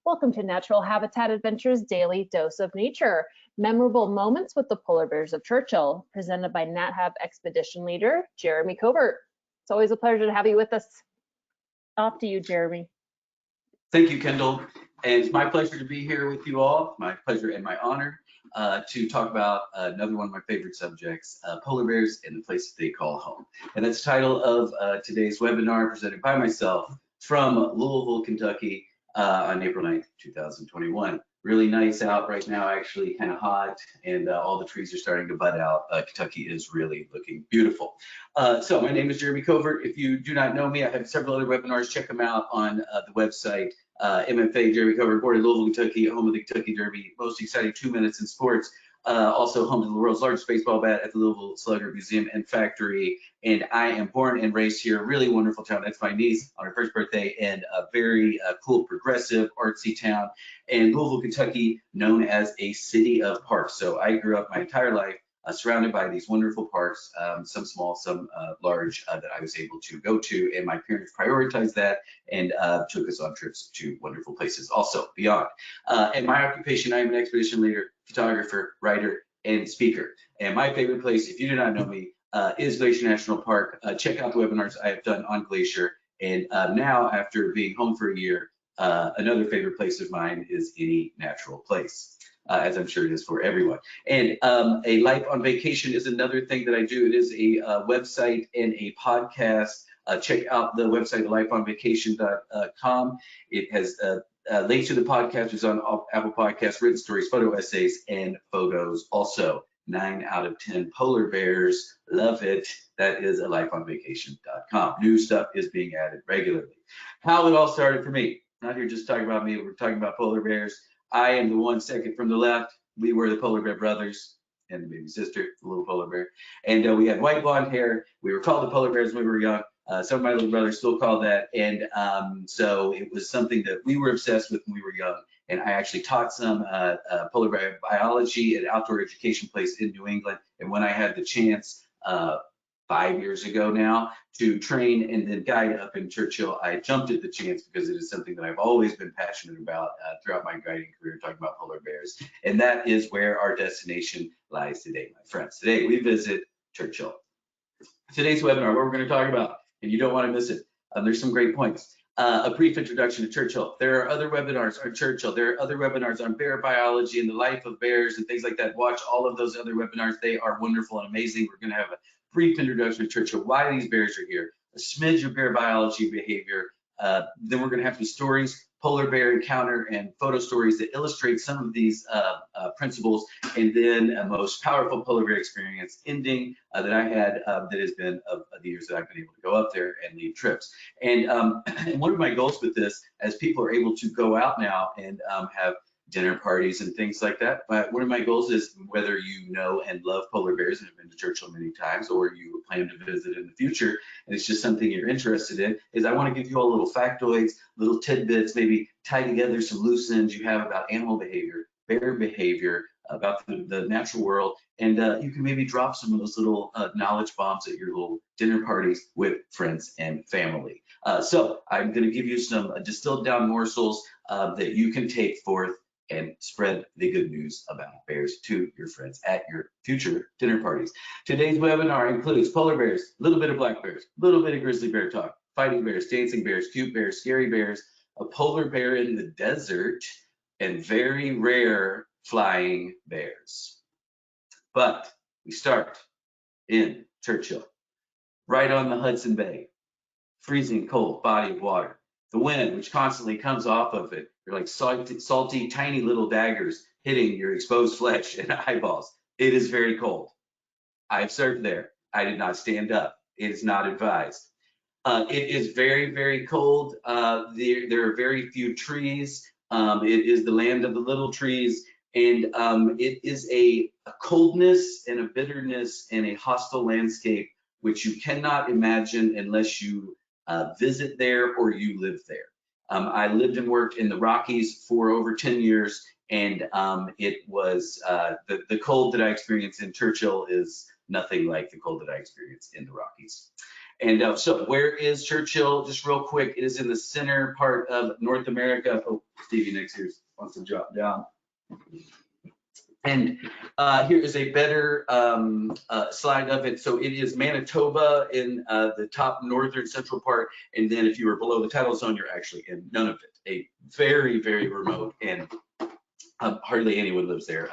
Welcome to Natural Habitat Adventures Daily Dose of Nature, Memorable Moments with the Polar Bears of Churchill, presented by NatHab Expedition Leader Jeremy Covert. It's always a pleasure to have you with us. Off to you, Jeremy. Thank you, Kendall. And it's my pleasure to be here with you all. My pleasure and my honor to talk about another one of my favorite subjects, polar bears and the place that they call home. And that's the title of today's webinar, presented by myself from Louisville, Kentucky, on April 9th, 2021. Really nice out right now, actually kind of hot, and all the trees are starting to bud out. Kentucky is really looking beautiful. So my name is Jeremy Covert. If you do not know me, I have several other webinars. Check them out on the website. MFA, Jeremy Covert, born in Louisville, Kentucky, home of the Kentucky Derby, most exciting 2 minutes in sports. Also home to the world's largest baseball bat at the Louisville Slugger Museum and Factory. And I am born and raised here, really wonderful town. That's my niece on her first birthday, and a very cool, progressive, artsy town. And Louisville, Kentucky, known as a city of parks. So I grew up my entire life surrounded by these wonderful parks, some small, some large, that I was able to go to, and my parents prioritized that and took us on trips to wonderful places also beyond. And my occupation, I am an expedition leader, photographer, writer, and speaker. And my favorite place, if you do not know me, is Glacier National Park. Check out the webinars I have done on Glacier. And now, after being home for a year, another favorite place of mine is any natural place. As I'm sure it is for everyone. And a life on vacation is another thing that I do. It is a website and a podcast. Check out the website, lifeonvacation.com. It has links to the podcast. It's on Apple Podcasts, written stories, photo essays, and photos. Also, 9 out of 10 polar bears. Love it. That is at lifeonvacation.com. New stuff is being added regularly. How it all started for me. Not here just talking about me. We're talking about polar bears. I am the one second from the left. We were the polar bear brothers and the baby sister, the little polar bear. And we had white blonde hair. We were called the polar bears when we were young. Some of my little brothers still call that. And so it was something that we were obsessed with when we were young. And I actually taught some polar bear biology at an outdoor education place in New England. And when I had the chance 5 years ago now to train and then guide up in Churchill, I jumped at the chance because it is something that I've always been passionate about throughout my guiding career, talking about polar bears. And that is where our destination lies today, my friends. Today we visit Churchill. Today's webinar, what we're going to talk about, and you don't want to miss it. There's some great points. A brief introduction to Churchill. There are other webinars for Churchill. There are other webinars on bear biology and the life of bears and things like that. Watch all of those other webinars. They are wonderful and amazing. We're going to have a brief introduction to Churchill, why these bears are here, a smidge of bear biology behavior. Then we're going to have some stories, polar bear encounter and photo stories that illustrate some of these principles, and then a most powerful polar bear experience ending that I had that has been of the years that I've been able to go up there and lead trips. And one of my goals with this, as people are able to go out now and have dinner parties and things like that. But one of my goals is, whether you know and love polar bears and have been to Churchill many times, or you plan to visit in the future, and it's just something you're interested in, is I want to give you all little factoids, little tidbits, maybe tie together some loose ends you have about animal behavior, bear behavior, about the natural world, and you can maybe drop some of those little knowledge bombs at your little dinner parties with friends and family. So I'm going to give you some distilled down morsels that you can take forth and spread the good news about bears to your friends at your future dinner parties. Today's webinar includes polar bears, a little bit of black bears, a little bit of grizzly bear talk, fighting bears, dancing bears, cute bears, scary bears, a polar bear in the desert, and very rare flying bears. But we start in Churchill, right on the Hudson Bay, freezing cold body of water. The wind, which constantly comes off of it, they're like salty, tiny little daggers hitting your exposed flesh and eyeballs. It is very cold. I've served there. I did not stand up. It is not advised. It is very, very cold. There are very few trees. It is the land of the little trees. And it is a coldness and a bitterness and a hostile landscape which you cannot imagine unless you visit there or you live there. I lived and worked in the Rockies for over 10 years, and it was the cold that I experienced in Churchill is nothing like the cold that I experienced in the Rockies. And so where is Churchill? Just real quick, it is in the center part of North America. Oh, Stevie next here wants to drop down. And here is a better slide of it. So it is Manitoba in the top northern central part. And then if you were below the tidal zone, you're actually in none of it. A very, very remote and hardly anyone lives there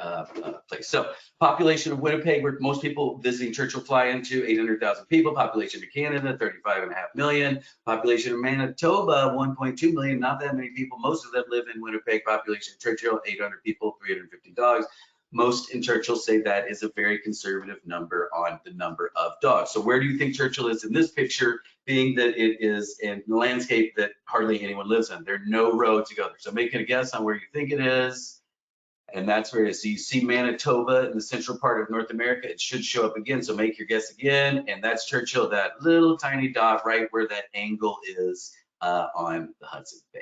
place. So population of Winnipeg, where most people visiting Churchill fly into, 800,000 people. Population of Canada, 35.5 million. Population of Manitoba, 1.2 million. Not that many people. Most of them live in Winnipeg. Population of Churchill, 800 people, 350 dogs. Most in Churchill say that is a very conservative number on the number of dogs. So where do you think Churchill is in this picture, being that it is in a landscape that hardly anyone lives in? There are no roads to go there. So make a guess on where you think it is. And that's where it is. So you see Manitoba in the central part of North America. It should show up again. So make your guess again. And that's Churchill, that little tiny dot right where that angle is on the Hudson Bay.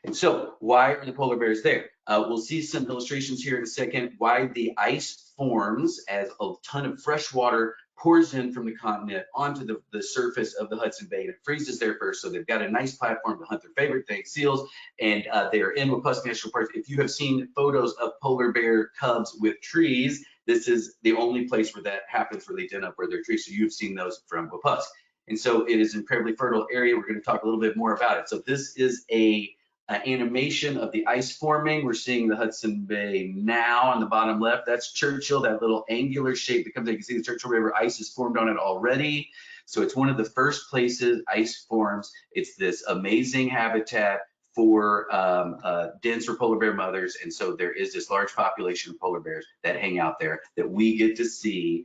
And so why are the polar bears there? We'll see some illustrations here in a second. Why the ice forms as a ton of fresh water pours in from the continent onto the surface of the Hudson Bay, and it freezes there first. So they've got a nice platform to hunt their favorite thing, seals, and they are in Wapusk National Park. If you have seen photos of polar bear cubs with trees, this is the only place where that happens, where they den up where their trees. So you've seen those from Wapusk. And so it is an incredibly fertile area. We're going to talk a little bit more about it. So this is an animation of the ice forming. We're seeing the Hudson Bay now on the bottom left. That's Churchill, that little angular shape that comes in. You can see the Churchill River, ice is formed on it already. So it's one of the first places ice forms. It's this amazing habitat for dens for polar bear mothers. And so there is this large population of polar bears that hang out there that we get to see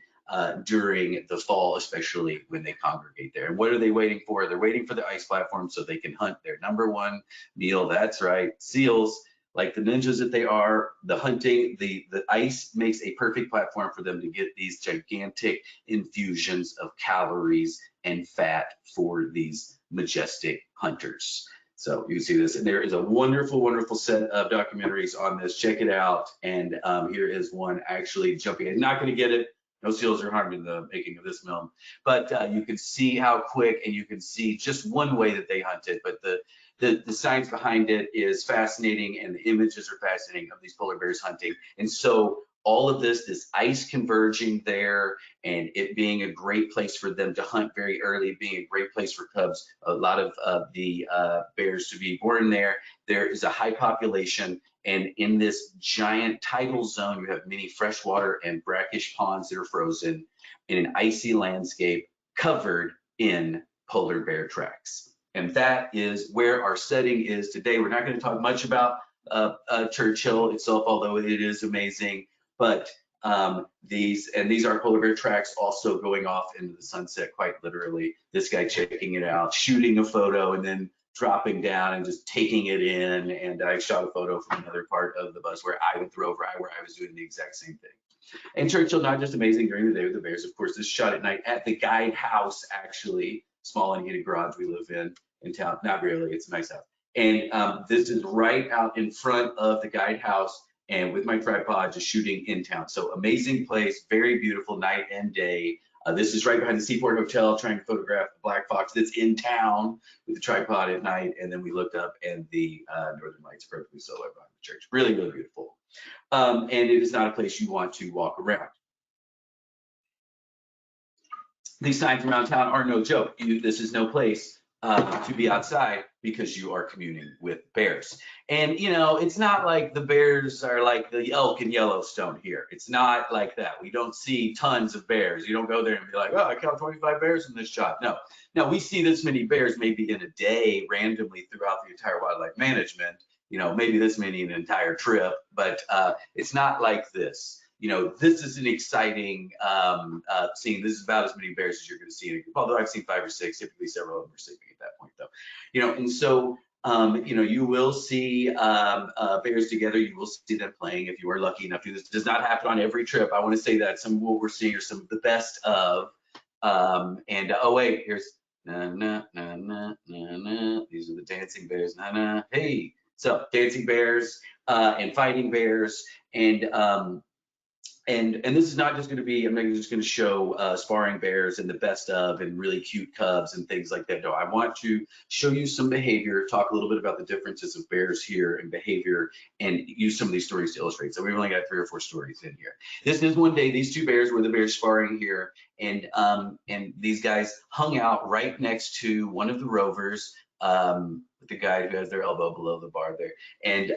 during the fall, especially when they congregate there. And what are they waiting for? They're waiting for the ice platform so they can hunt their #1 meal. That's right, seals. Like the ninjas that they are, the hunting, the ice makes a perfect platform for them to get these gigantic infusions of calories and fat for these majestic hunters. So you see this, and there is a wonderful, wonderful set of documentaries on this. Check it out. And here is one actually jumping in. Not going to get it. No seals are harmed in the making of this film, but you can see how quick, and you can see just one way that they hunt it. But the science behind it is fascinating, and the images are fascinating of these polar bears hunting. And so all of this ice converging there, and it being a great place for them to hunt very early, being a great place for cubs, a lot of the bears to be born there. There is a high population. And in this giant tidal zone, you have many freshwater and brackish ponds that are frozen in an icy landscape covered in polar bear tracks. And that is where our setting is today. We're not going to talk much about Churchill itself, although it is amazing. But these are polar bear tracks also going off into the sunset, quite literally. This guy checking it out, shooting a photo, and then dropping down and just taking it in. And I shot a photo from another part of the bus where I went through where I was doing the exact same thing. And Churchill, not just amazing during the day with the bears, of course, this shot at night at the guide house, actually, small unheated garage we live in town. Not really, it's a nice house. And this is right out in front of the guide house, and with my tripod, just shooting in town. So amazing place, very beautiful night and day. This is right behind the Seaport Hotel, trying to photograph the black fox that's in town with the tripod at night. And then we looked up, and the Northern Lights perfectly solar behind the church. Really, really beautiful. And it is not a place you want to walk around. These signs around town are no joke. This is no place to be outside because you are communing with bears. And it's not like the bears are like the elk in Yellowstone here. It's not like that. We don't see tons of bears. You don't go there and be like, oh, I count 25 bears in this shot. No, we see this many bears maybe in a day randomly throughout the entire wildlife management, maybe this many in an entire trip, but it's not like this. This is an exciting scene. This is about as many bears as you're going to see in a group. Although I've seen 5 or 6, typically several of them are sleeping at that point, though. And so, you will see bears together. You will see them playing if you are lucky enough to. This does not happen on every trip. I want to say that some of what we're seeing are some of the best of. And oh wait, here's na na na na na na. These are the dancing bears. Na na. Hey, so dancing bears and fighting bears, and And this is not just going to be, I'm not just going to show sparring bears and the best of and really cute cubs and things like that. No, I want to show you some behavior, talk a little bit about the differences of bears here and behavior, and use some of these stories to illustrate. So we've only got 3 or 4 stories in here. This is one day, these 2 bears were the bears sparring here, and these guys hung out right next to one of the rovers, with the guy who has their elbow below the bar there. And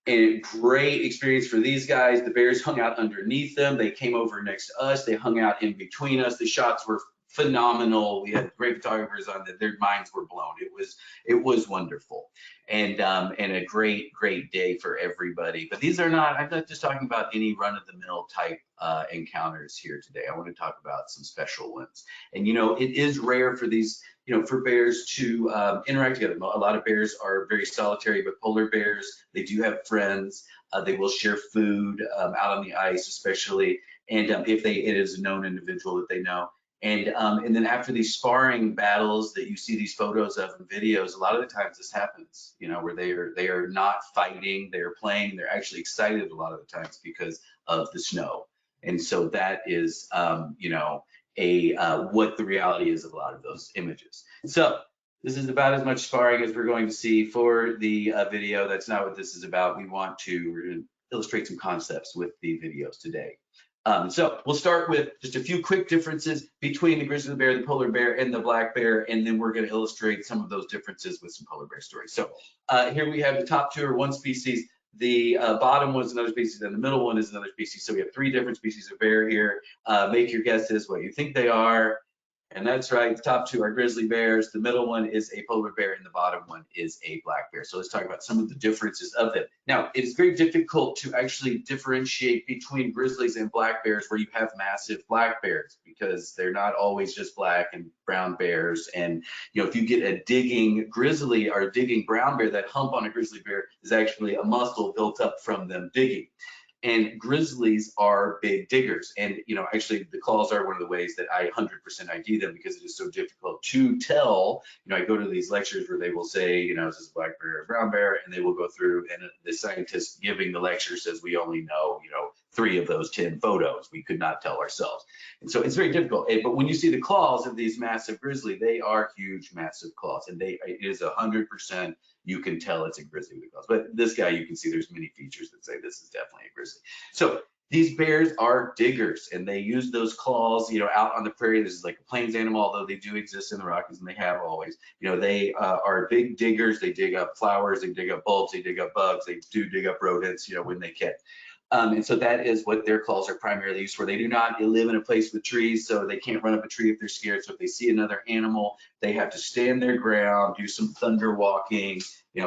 a great experience for these guys. The bears hung out underneath them. They came over next to us. They hung out in between us. The shots were phenomenal. We had great photographers on that. Their minds were blown. It was wonderful, and a great day for everybody. But these are not. I'm not just talking about any run-of-the-mill type encounters here today. I want to talk about some special ones. And it is rare for these. For bears to interact together. A lot of bears are very solitary, but polar bears, they do have friends. They will share food out on the ice, especially, and if it is a known individual that they know. And then after these sparring battles that you see these photos of and videos, a lot of the times this happens, where they are not fighting, they are playing, they're actually excited a lot of the times because of the snow. And so that is, what the reality is of a lot of those images. So this is about as much sparring as we're going to see for the video. That's not what this is about. We're going to illustrate some concepts with the videos today. So we'll start with just a few quick differences between the grizzly bear, the polar bear, and the black bear, and then we're going to illustrate some of those differences with some polar bear stories. So here we have the top 2 are one species. The bottom one is another species, and the middle one is another species. So we have 3 different species of bear here. Make your guesses what you think they are. And that's right, the top 2 are grizzly bears. The middle one is a polar bear, and the bottom one is a black bear. So let's talk about some of the differences of them. Now, it is very difficult to actually differentiate between grizzlies and black bears where you have massive black bears, because they're not always just black and brown bears. And if you get a digging grizzly or a digging brown bear, that hump on a grizzly bear is actually a muscle built up from them digging. And grizzlies are big diggers. And, actually the claws are one of the ways that I 100% ID them, because it is so difficult to tell. I go to these lectures where they will say, is this a black bear or a brown bear? And they will go through, and the scientist giving the lecture says, we only know, 3 of those 10 photos. We could not tell ourselves. And so it's very difficult. But when you see the claws of these massive grizzly, they are huge, massive claws. And it is 100%. You can tell it's a grizzly with claws. But this guy, you can see there's many features that say this is definitely a grizzly. So these bears are diggers, and they use those claws, out on the prairie. This is like a plains animal, although they do exist in the Rockies, and they have always. They are big diggers. They dig up flowers, they dig up bulbs, they dig up bugs, they do dig up rodents, when they can. And so that is what their claws are primarily used for. They do not live in a place with trees, so they can't run up a tree if they're scared. So if they see another animal, they have to stand their ground, do some thunder walking,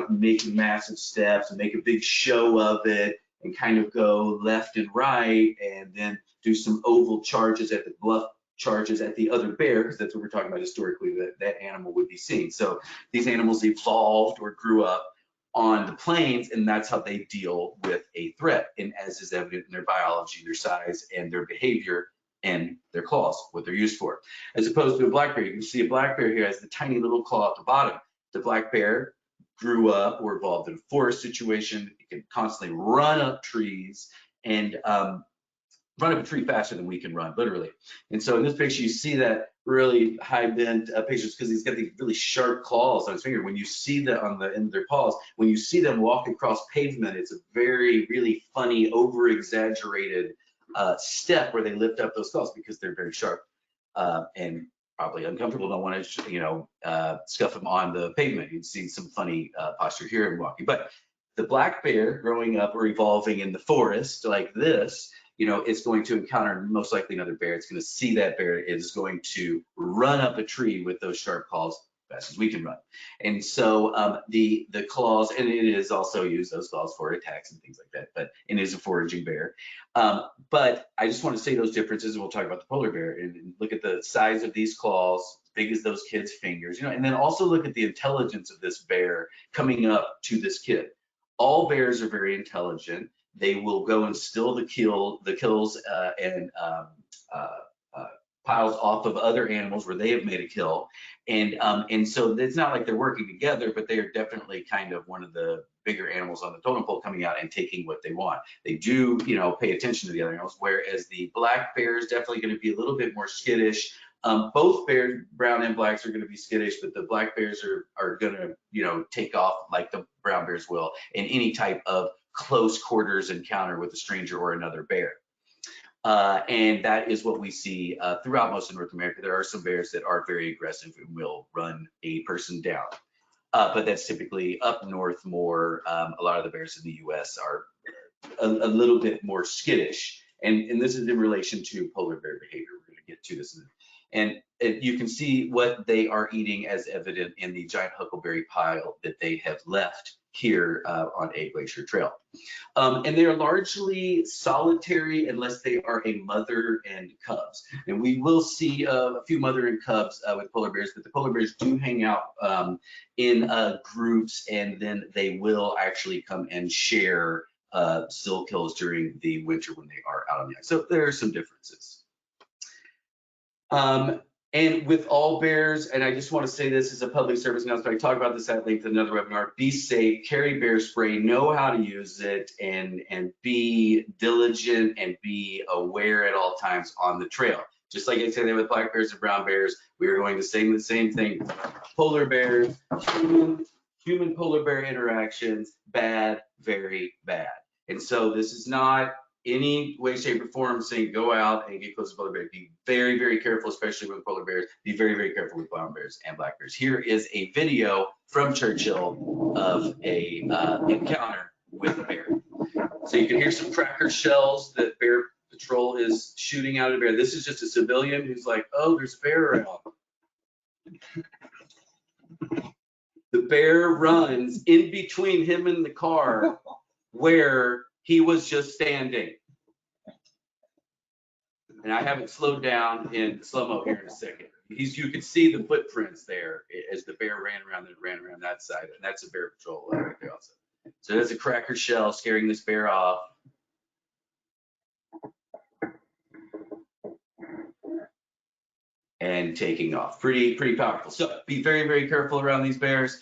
make massive steps and make a big show of it, and kind of go left and right, and then do some oval charges at the bluff charges at the other bear, because that's what we're talking about historically, that animal would be seen. So these animals evolved or grew up on the plains, and that's how they deal with a threat, and as is evident in their biology, their size, and their behavior, and their claws, what they're used for. As opposed to a black bear, you can see a black bear here has the tiny little claw at the bottom. The black bear grew up or evolved in a forest situation. It can constantly run up trees and run up a tree faster than we can run, literally. And so in this picture, you see that really high bent pictures, because he's got these really sharp claws on his finger. When you see that on the end of their paws, when you see them walk across pavement, it's a very, really funny, over exaggerated step where they lift up those claws, because they're very sharp and probably uncomfortable. Don't want to, scuff them on the pavement. You'd see some funny posture here in walking. But the black bear growing up or evolving in the forest like this, it's going to encounter most likely another bear. It's going to see that bear. It is going to run up a tree with those sharp claws fast as we can run. And so the claws, and it is also used, those claws, for attacks and things like that, but it is a foraging bear. But I just want to say those differences, and we'll talk about the polar bear, and look at the size of these claws, big as those kids' fingers, and then also look at the intelligence of this bear coming up to this kid. All bears are very intelligent. They will go and still the kills and piles off of other animals where they have made a kill. And so it's not like they're working together, but they are definitely kind of one of the bigger animals on the totem pole coming out and taking what they want. They do, pay attention to the other animals, whereas the black bear is definitely going to be a little bit more skittish. Both bears, brown and blacks, are going to be skittish, but the black bears are going to, take off like the brown bears will in any type of close quarters encounter with a stranger or another bear. And that is what we see throughout most of North America. There are some bears that are very aggressive and will run a person down. But that's typically up north more. A lot of the bears in the US are a little bit more skittish. And this is in relation to polar bear behavior. We're going to get to this. And you can see what they are eating as evident in the giant huckleberry pile that they have left here on a glacier trail. And they are largely solitary unless they are a mother and cubs. And we will see a few mother and cubs with polar bears, but the polar bears do hang out in groups, and then they will actually come and share still kills during the winter when they are out on the ice. So there are some differences. And with all bears, and I just want to say this as a public service announcement, I talk about this at length in another webinar, be safe, carry bear spray, know how to use it, and be diligent and be aware at all times on the trail. Just like I said there with black bears and brown bears, we are going to say the same thing. Polar bears, human polar bear interactions, bad, very bad. And so this is not any way, shape, or form saying go out and get close to polar bears. Be very, very careful, especially with polar bears. Be very, very careful with brown bears and black bears. Here is a video from Churchill of a encounter with a bear. So you can hear some cracker shells that Bear Patrol is shooting out at a bear. This is just a civilian who's like, oh, there's a bear around. The bear runs in between him and the car where he was just standing. And I haven't slowed down in slow-mo here in a second. You can see the footprints there as the bear ran around that side. And that's a Bear Patrol right there also. So there's a cracker shell scaring this bear off. And taking off. Pretty powerful. So be very, very careful around these bears.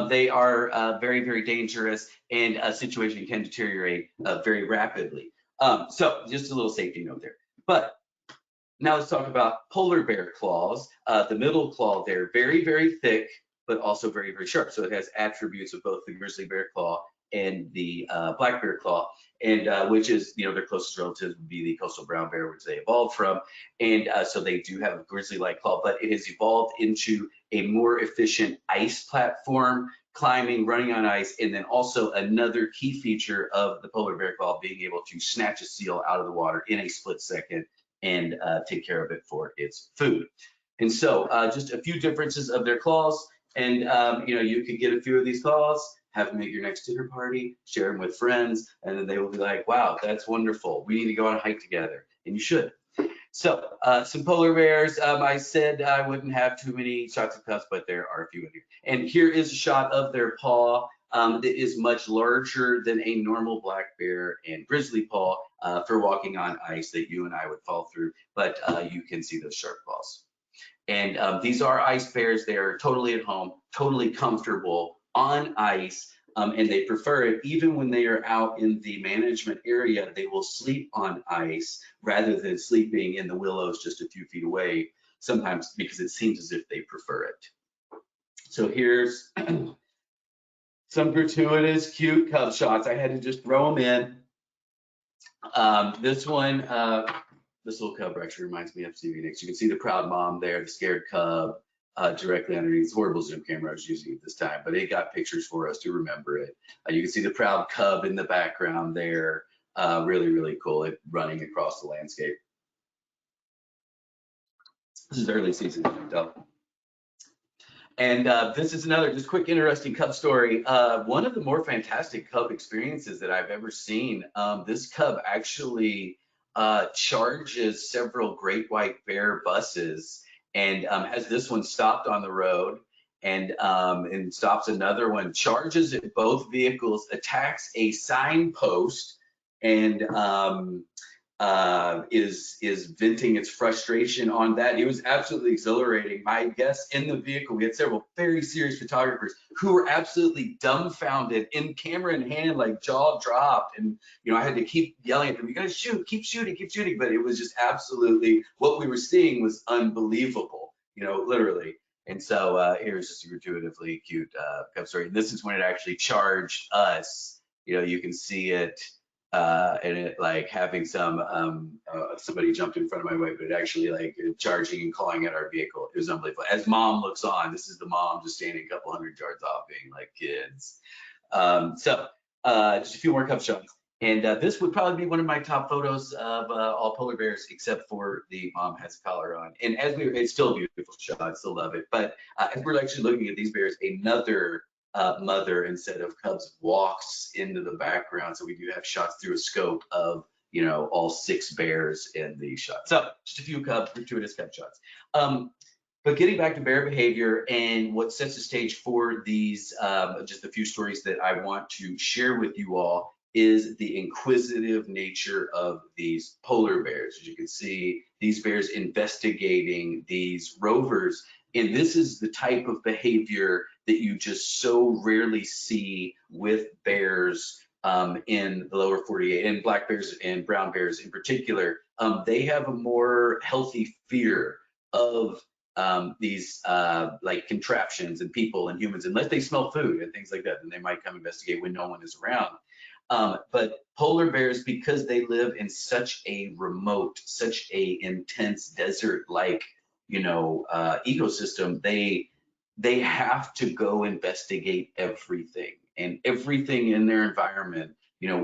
They are very, very dangerous, and a situation can deteriorate very rapidly. So just a little safety note there. But now let's talk about polar bear claws. The middle claw there, very, very thick, but also very, very sharp. So it has attributes of both the grizzly bear claw and the black bear claw, and which is, their closest relatives would be the coastal brown bear, which they evolved from. And so they do have a grizzly-like claw, but it has evolved into a more efficient ice platform, climbing, running on ice, and then also another key feature of the polar bear claw being able to snatch a seal out of the water in a split second and take care of it for its food. And so just a few differences of their claws, and you could get a few of these claws, have them at your next dinner party, share them with friends, and then they will be like, wow, that's wonderful. We need to go on a hike together, and you should. So some polar bears, I said I wouldn't have too many shots of cuffs, but there are a few in here. And here is a shot of their paw that is much larger than a normal black bear and grizzly paw for walking on ice that you and I would fall through, but you can see those sharp claws. And these are ice bears. They are totally at home, totally comfortable on ice, and they prefer it. Even when they are out in the management area, they will sleep on ice rather than sleeping in the willows just a few feet away, sometimes because it seems as if they prefer it. So here's some gratuitous, cute cub shots. I had to just throw them in. This one, this little cub actually reminds me of Stevie Nicks. You can see the proud mom there, the scared cub. Directly underneath. It's horrible zoom camera I was using at this time, but it got pictures for us to remember it. You can see the proud cub in the background there. Really, really cool. It running across the landscape. This is early season, and this is another just quick, interesting cub story. One of the more fantastic cub experiences that I've ever seen. This cub actually charges several great white bear buses, and has this one stopped on the road, and stops another one, charges at both vehicles, attacks a signpost, and is venting its frustration on that. It was absolutely exhilarating. My guests in the vehicle, we had several very serious photographers who were absolutely dumbfounded, in camera in hand, like jaw dropped. And I had to keep yelling at them, "You gotta shoot, keep shooting, keep shooting." But it was just absolutely, what we were seeing was unbelievable, literally. And so here's just a gratuitously cute cub story. And this is when it actually charged us. You can see it. And it like having somebody jumped in front of my wife, but it actually like charging and clawing at our vehicle. It was unbelievable. As mom looks on, this is the mom just standing a couple hundred yards off being like, kids. So just a few more cub shots. And this would probably be one of my top photos of all polar bears, except for the mom has a collar on. And it's still a beautiful shot, I still love it. But as we're actually looking at these bears, another mother instead of cubs walks into the background. So we do have shots through a scope of, all 6 bears in the shot. So just a few gratuitous cub shots. But getting back to bear behavior and what sets the stage for these, just a few stories that I want to share with you all, is the inquisitive nature of these polar bears. As you can see, these bears investigating these rovers. And this is the type of behavior that you just so rarely see with bears in the lower 48, and black bears and brown bears in particular. They have a more healthy fear of these like contraptions and people and humans, unless they smell food and things like that, then they might come investigate when no one is around. But polar bears, because they live in such a remote, such a intense desert-like, ecosystem, they have to go investigate everything, and everything in their environment,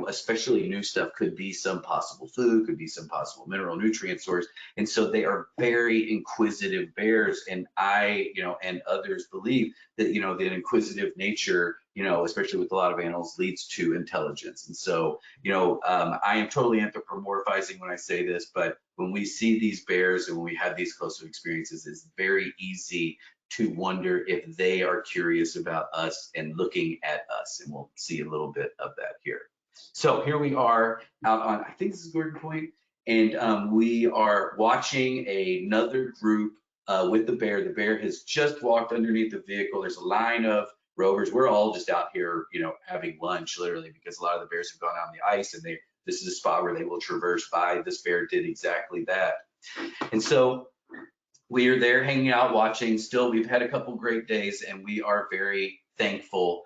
especially new stuff, could be some possible food, could be some possible mineral nutrient source. And so they are very inquisitive bears. And I, and others believe that, the inquisitive nature, especially with a lot of animals, leads to intelligence. And so, I am totally anthropomorphizing when I say this, but when we see these bears and when we have these close experiences, it's very easy to wonder if they are curious about us and looking at us. And we'll see a little bit of that here. So here we are out on, I think this is Gordon Point, and we are watching another group with the bear. The bear has just walked underneath the vehicle. There's a line of rovers. We're all just out here, having lunch, literally, because a lot of the bears have gone out on the ice, and this is a spot where they will traverse by. This bear did exactly that. And so we are there hanging out, watching. Still, we've had a couple great days, and we are very thankful,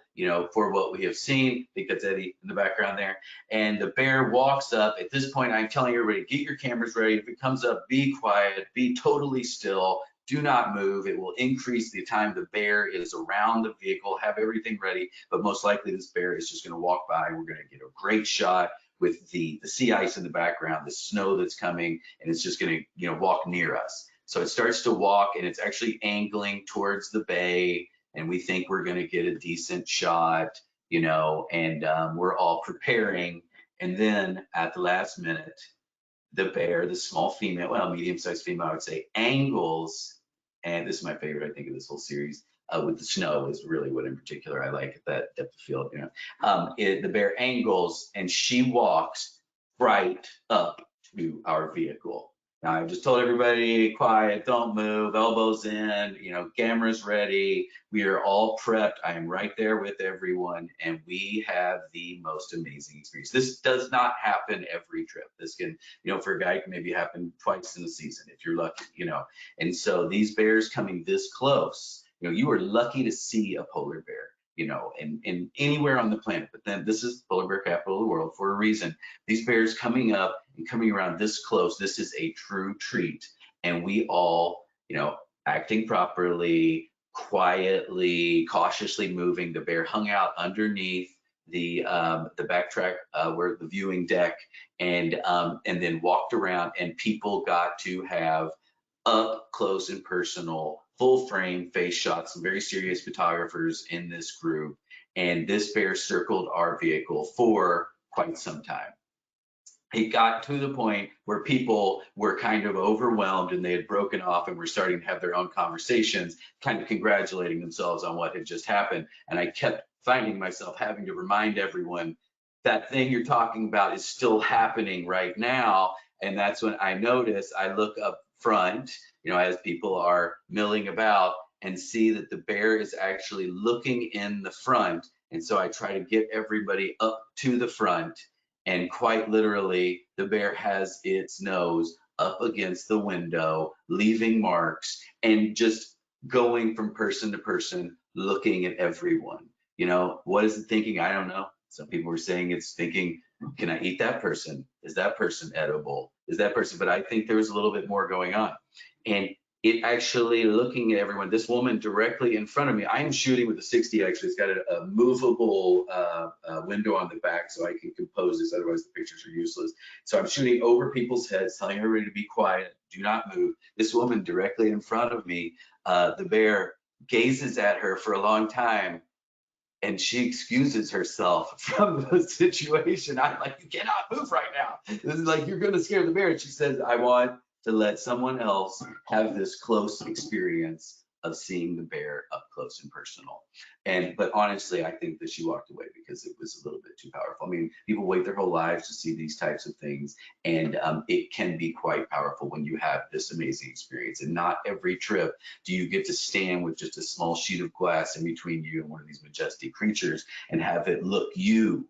for what we have seen, because Eddie in the background there. And the bear walks up. At this point, I'm telling everybody, get your cameras ready. If it comes up, be quiet, be totally still, do not move. It will increase the time the bear is around the vehicle. Have everything ready, but most likely this bear is just going to walk by. We're going to get a great shot with the sea ice in the background, the snow that's coming, and it's just going to, walk near us. So it starts to walk, and it's actually angling towards the bay, and we think we're going to get a decent shot, and we're all preparing. And then at the last minute, the bear, the small female, well, medium-sized female, I would say, angles, and this is my favorite, I think, of this whole series, with the snow is really what in particular I like, that depth of field. The bear angles, and she walks right up to our vehicle. Now, I just told everybody, quiet, don't move, elbows in, cameras ready. We are all prepped. I am right there with everyone, and we have the most amazing experience. This does not happen every trip. This can, for a guy, can maybe happen twice in a season if you're lucky, And so these bears coming this close, you are lucky to see a polar bear, and anywhere on the planet. But then this is polar bear capital of the world for a reason. These bears coming up and coming around this close, this is a true treat. And we all, acting properly, quietly, cautiously moving. The bear hung out underneath the backtrack where the viewing deck, and then walked around, and people got to have up close and personal, full frame face shots. Some very serious photographers in this group, and this bear circled our vehicle for quite some time. It got to the point where people were kind of overwhelmed, and they had broken off and were starting to have their own conversations, kind of congratulating themselves on what had just happened. And I kept finding myself having to remind everyone that thing you're talking about is still happening right now. And that's when I notice, I look up front, as people are milling about, and see that the bear is actually looking in the front. And so I try to get everybody up to the front, and quite literally, the bear has its nose up against the window, leaving marks, and just going from person to person, looking at everyone. What is it thinking? I don't know. Some people were saying it's thinking, can I eat that person? Is that person edible? Is that person? But I think there was a little bit more going on. And it actually looking at everyone, this woman directly in front of me, I am shooting with a 60, actually. It's got a movable window on the back so I can compose this, otherwise the pictures are useless. So I'm shooting over people's heads, telling everybody to be quiet, do not move. This woman directly in front of me, the bear gazes at her for a long time, and she excuses herself from the situation. I'm like, you cannot move right now. This is like, you're gonna scare the bear. And she says, I want to let someone else have this close experience of seeing the bear up close and personal. But honestly, I think that she walked away because it was a little bit too powerful. I mean, people wait their whole lives to see these types of things, and it can be quite powerful when you have this amazing experience. And not every trip do you get to stand with just a small sheet of glass in between you and one of these majestic creatures and have it look you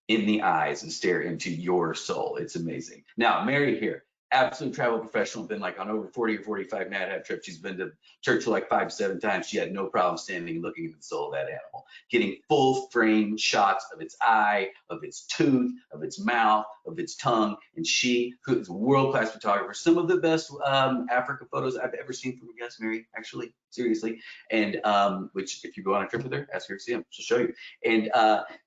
in the eyes and stare into your soul. It's amazing. Now, Mary here, absolute travel professional, been like on over 40 or 45 NatHab trips. She's been to Churchill like 5 to 7 times. She had no problem standing and looking into the soul of that animal, getting full frame shots of its eye, of its tooth, of its mouth, of its tongue. And she, who is a world-class photographer, some of the best Africa photos I've ever seen from a guest, Mary, actually, seriously. And which, if you go on a trip with her, ask her to see them, she'll show you. And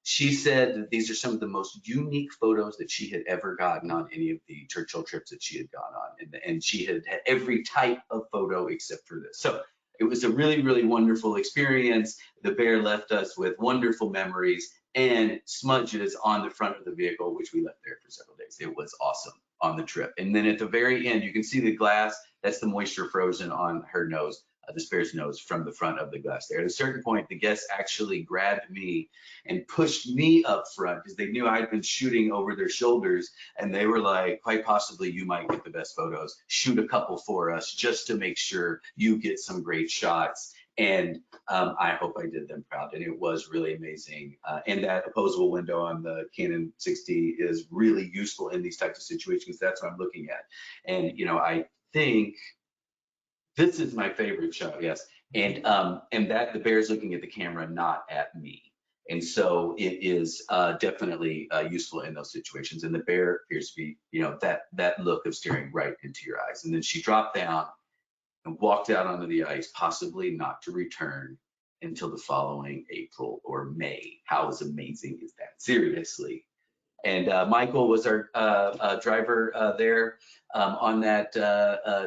she said that these are some of the most unique photos that she had ever gotten on any of the Churchill trips that she had gone on. And she had every type of photo except for this. So it was a really, really wonderful experience. The bear left us with wonderful memories and smudges on the front of the vehicle, which we left there for several days. It was awesome on the trip. And then at the very end, you can see the glass. That's the moisture frozen on her nose. This bear's nose from the front of the glass there. At a certain point, the guests actually grabbed me and pushed me up front because they knew I'd been shooting over their shoulders, and they were like, quite possibly you might get the best photos. Shoot a couple for us just to make sure you get some great shots. And I hope I did them proud, and it was really amazing. And that opposable window on the Canon 60 is really useful in these types of situations. That's what I'm looking at. And I think this is my favorite shot, yes. And that the bear's looking at the camera, not at me. And so it is definitely useful in those situations. And the bear appears to be, that look of staring right into your eyes. And then she dropped down and walked out onto the ice, possibly not to return until the following April or May. How amazing is that? Seriously. And Michael was our driver there on that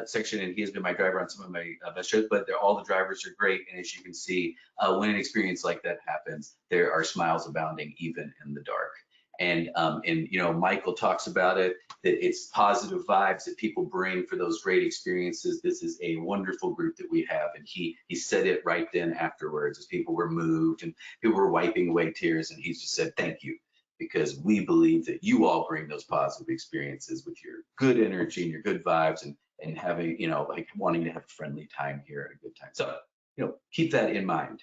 section, and he has been my driver on some of my best trips, but all the drivers are great. And as you can see, when an experience like that happens, there are smiles abounding even in the dark. And Michael talks about it, that it's positive vibes that people bring for those great experiences. This is a wonderful group that we have. And he said it right then afterwards as people were moved and people were wiping away tears. And he just said, thank you, because we believe that you all bring those positive experiences with your good energy and your good vibes and having, like wanting to have a friendly time here and a good time. So, keep that in mind,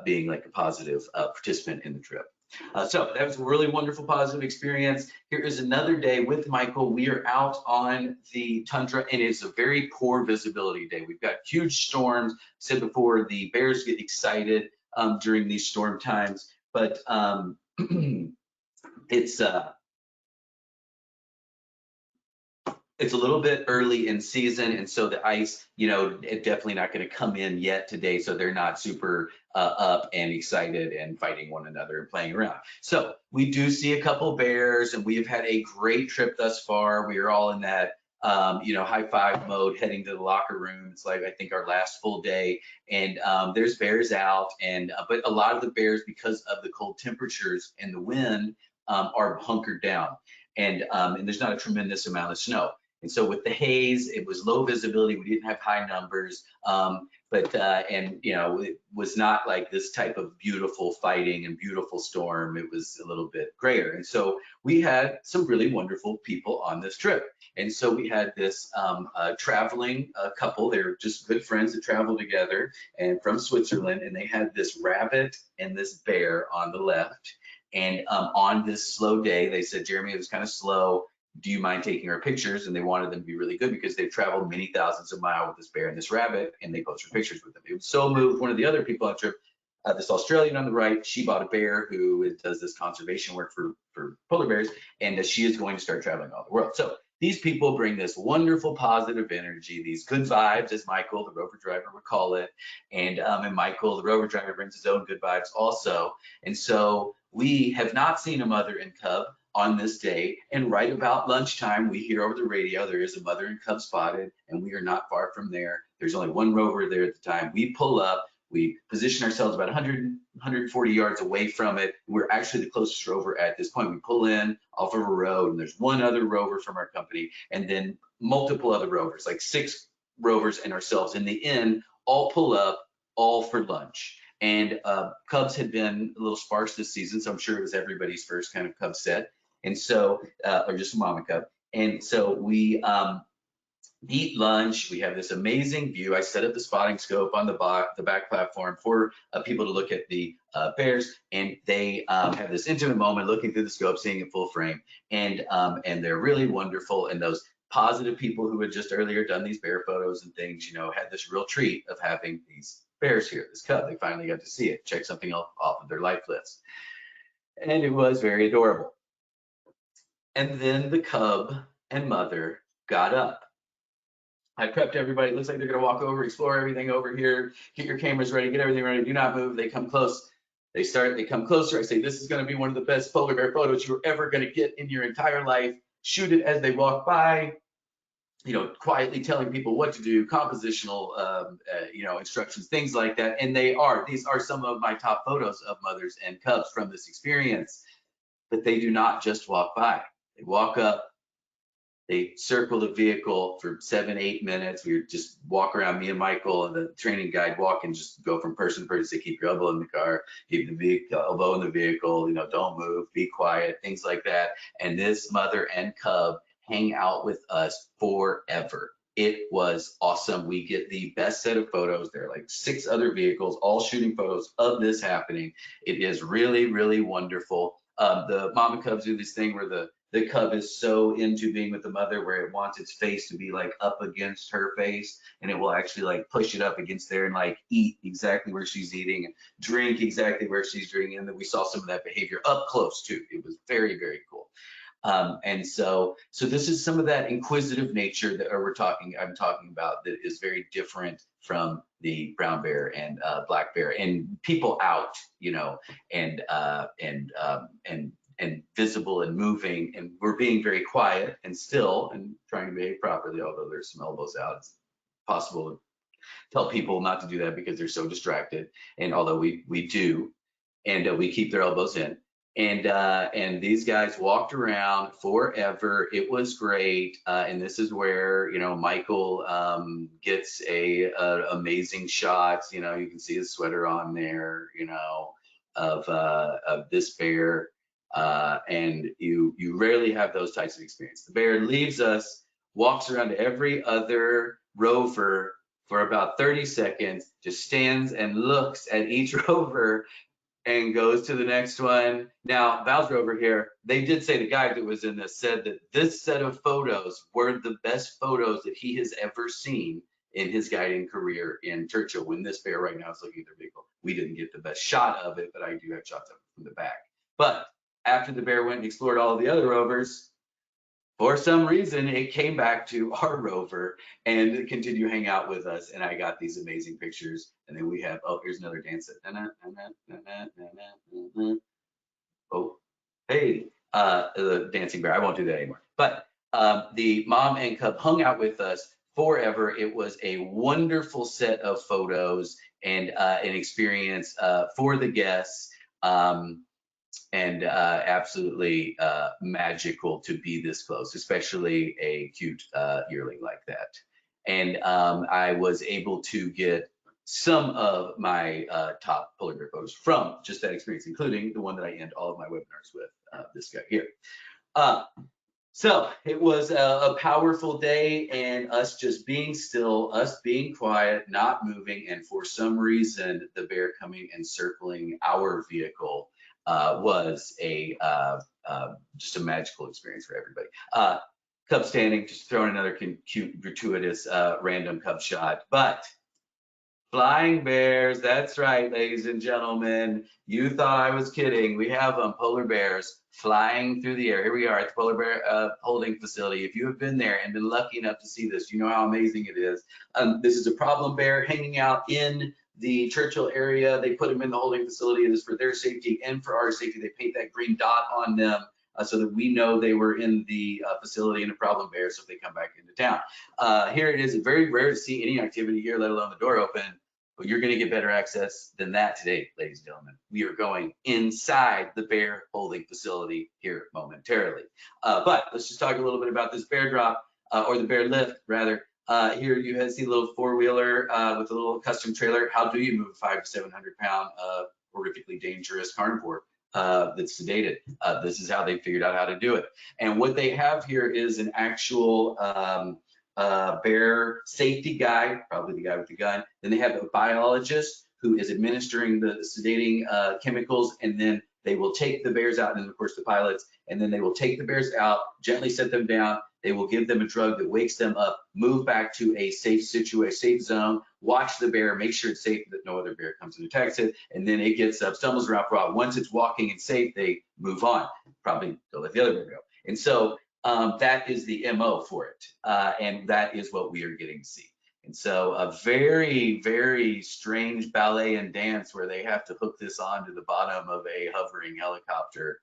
being like a positive participant in the trip. So that was a really wonderful, positive experience. Here is another day with Michael. We are out on the tundra, and it's a very poor visibility day. We've got huge storms. I said before, the bears get excited during these storm times, but it's a little bit early in season, and so the ice, it's definitely not going to come in yet today, so they're not super up and excited and fighting one another and playing around. So we do see a couple bears, and we have had a great trip thus far. We are all in that high five mode, heading to the locker room. It's like, I think, our last full day, and there's bears out, and but a lot of the bears, because of the cold temperatures and the wind, are hunkered down, and there's not a tremendous amount of snow. And so with the haze, it was low visibility. We didn't have high numbers, and you know, it was not like this type of beautiful fighting and beautiful storm. It was a little bit grayer. And so we had some really wonderful people on this trip. And so we had this traveling couple. They were just good friends that traveled together and from Switzerland. And they had this rabbit and this bear on the left. And on this slow day, they said, Jeremy, it was kind of slow. Do you mind taking our pictures? And they wanted them to be really good because they've traveled many thousands of miles with this bear and this rabbit, and they posted pictures with them. It was so moved. One of the other people on the trip, this Australian on the right, she bought a bear who does this conservation work for polar bears, and she is going to start traveling all the world. So these people bring this wonderful positive energy, these good vibes, as Michael, the rover driver, would call it. And Michael, the rover driver, brings his own good vibes also. And so we have not seen a mother and cub on this day, and right about lunchtime, we hear over the radio there is a mother and cub spotted, and we are not far from there. There's only one rover there at the time. We pull up, we position ourselves about 100, 140 yards away from it. We're actually the closest rover at this point. We pull in off of a road, and there's one other rover from our company, and then multiple other rovers, like 6 rovers and ourselves in the end, all pull up, all for lunch. And cubs had been a little sparse this season, so I'm sure it was everybody's first kind of cub set. And so, or just a mama cub. And so we eat lunch. We have this amazing view. I set up the spotting scope on the back platform for people to look at the bears, and they have this intimate moment looking through the scope, seeing it full frame. And they're really wonderful. And those positive people who had just earlier done these bear photos and things, you know, had this real treat of having these bears here, this cub. They finally got to see it, check something off of their life list. And it was very adorable. And then the cub and mother got up. I prepped everybody. It looks like they're going to walk over, explore everything over here, get your cameras ready, get everything ready. Do not move. They come close. They come closer. I say, this is going to be one of the best polar bear photos you're ever going to get in your entire life. Shoot it as they walk by, you know, quietly telling people what to do, compositional, you know, instructions, things like that. And these are some of my top photos of mothers and cubs from this experience. But they do not just walk by. They walk up, they circle the vehicle for 7-8 minutes. We just walk around, me and Michael and the training guide walk and just go from person to person, say, keep your elbow in the car, keep the elbow in the vehicle, you know, don't move, be quiet, things like that. And this mother and cub hang out with us forever. It was awesome. We get the best set of photos. There are like 6 other vehicles, all shooting photos of this happening. It is really, really wonderful. The mama cubs do this thing where the cub is so into being with the mother where it wants its face to be like up against her face, and it will actually like push it up against there and like eat exactly where she's eating and drink exactly where she's drinking. And then we saw some of that behavior up close too. It was very, very cool. And so this is some of that inquisitive nature that I'm talking about that is very different from the brown bear and black bear, and people out, you know, and visible and moving, and we're being very quiet and still and trying to behave properly, although there's some elbows out. It's possible to tell people not to do that because they're so distracted, and although we do, and we keep their elbows in. And these guys walked around forever. It was great. And this is where, you know, Michael gets amazing shots. You know, you can see his sweater on there, you know, of this bear. And you rarely have those types of experience. The bear leaves us, walks around to every other rover for about 30 seconds, just stands and looks at each rover and goes to the next one. Now, Val's rover here, they did say, the guy that was in this said that this set of photos were the best photos that he has ever seen in his guiding career in Churchill, when this bear right now is looking at their vehicle. We didn't get the best shot of it, but I do have shots of it from the back. But after the bear went and explored all of the other rovers, for some reason, it came back to our rover and continued to hang out with us. And I got these amazing pictures. And then we have, oh, here's another dance. Oh, hey, the dancing bear. I won't do that anymore. But the mom and cub hung out with us forever. It was a wonderful set of photos and an experience for the guests. absolutely magical to be this close, especially a cute yearling like that. And I was able to get some of my top polar bear photos from just that experience, including the one that I end all of my webinars with, this guy here. So it was a powerful day, and us just being still, us being quiet, not moving, and for some reason the bear coming and circling our vehicle was just a magical experience for everybody. Cub standing, just throwing another cute, gratuitous, random cub shot, but flying bears, that's right, ladies and gentlemen. You thought I was kidding. We have polar bears flying through the air. Here we are at the polar bear holding facility. If you have been there and been lucky enough to see this, you know how amazing it is. This is a problem bear hanging out in the Churchill area. They put them in the holding facility. It is for their safety and for our safety. They paint that green dot on them so that we know they were in the facility and a problem bear, so if they come back into town. Here it is, very rare to see any activity here, let alone the door open, but you're gonna get better access than that today, ladies and gentlemen. We are going inside the bear holding facility here momentarily. But let's just talk a little bit about this bear drop, or the bear lift rather. Here you see a little four-wheeler with a little custom trailer. How do you move a 500 to 700 pound horrifically dangerous carnivore that's sedated? This is how they figured out how to do it. And what they have here is an actual bear safety guy, probably the guy with the gun. Then they have a biologist who is administering the sedating chemicals, and then they will take the bears out, and then of course the pilots, and then they will take the bears out, gently set them down. They will give them a drug that wakes them up, move back to a safe situation, safe zone, watch the bear, make sure it's safe that no other bear comes and attacks it, and then it gets up, stumbles around for a while. Once it's walking and safe, they move on. Probably they'll let the other bear go. And so that is the MO for it, and that is what we are getting to see. And so a very, very strange ballet and dance where they have to hook this onto the bottom of a hovering helicopter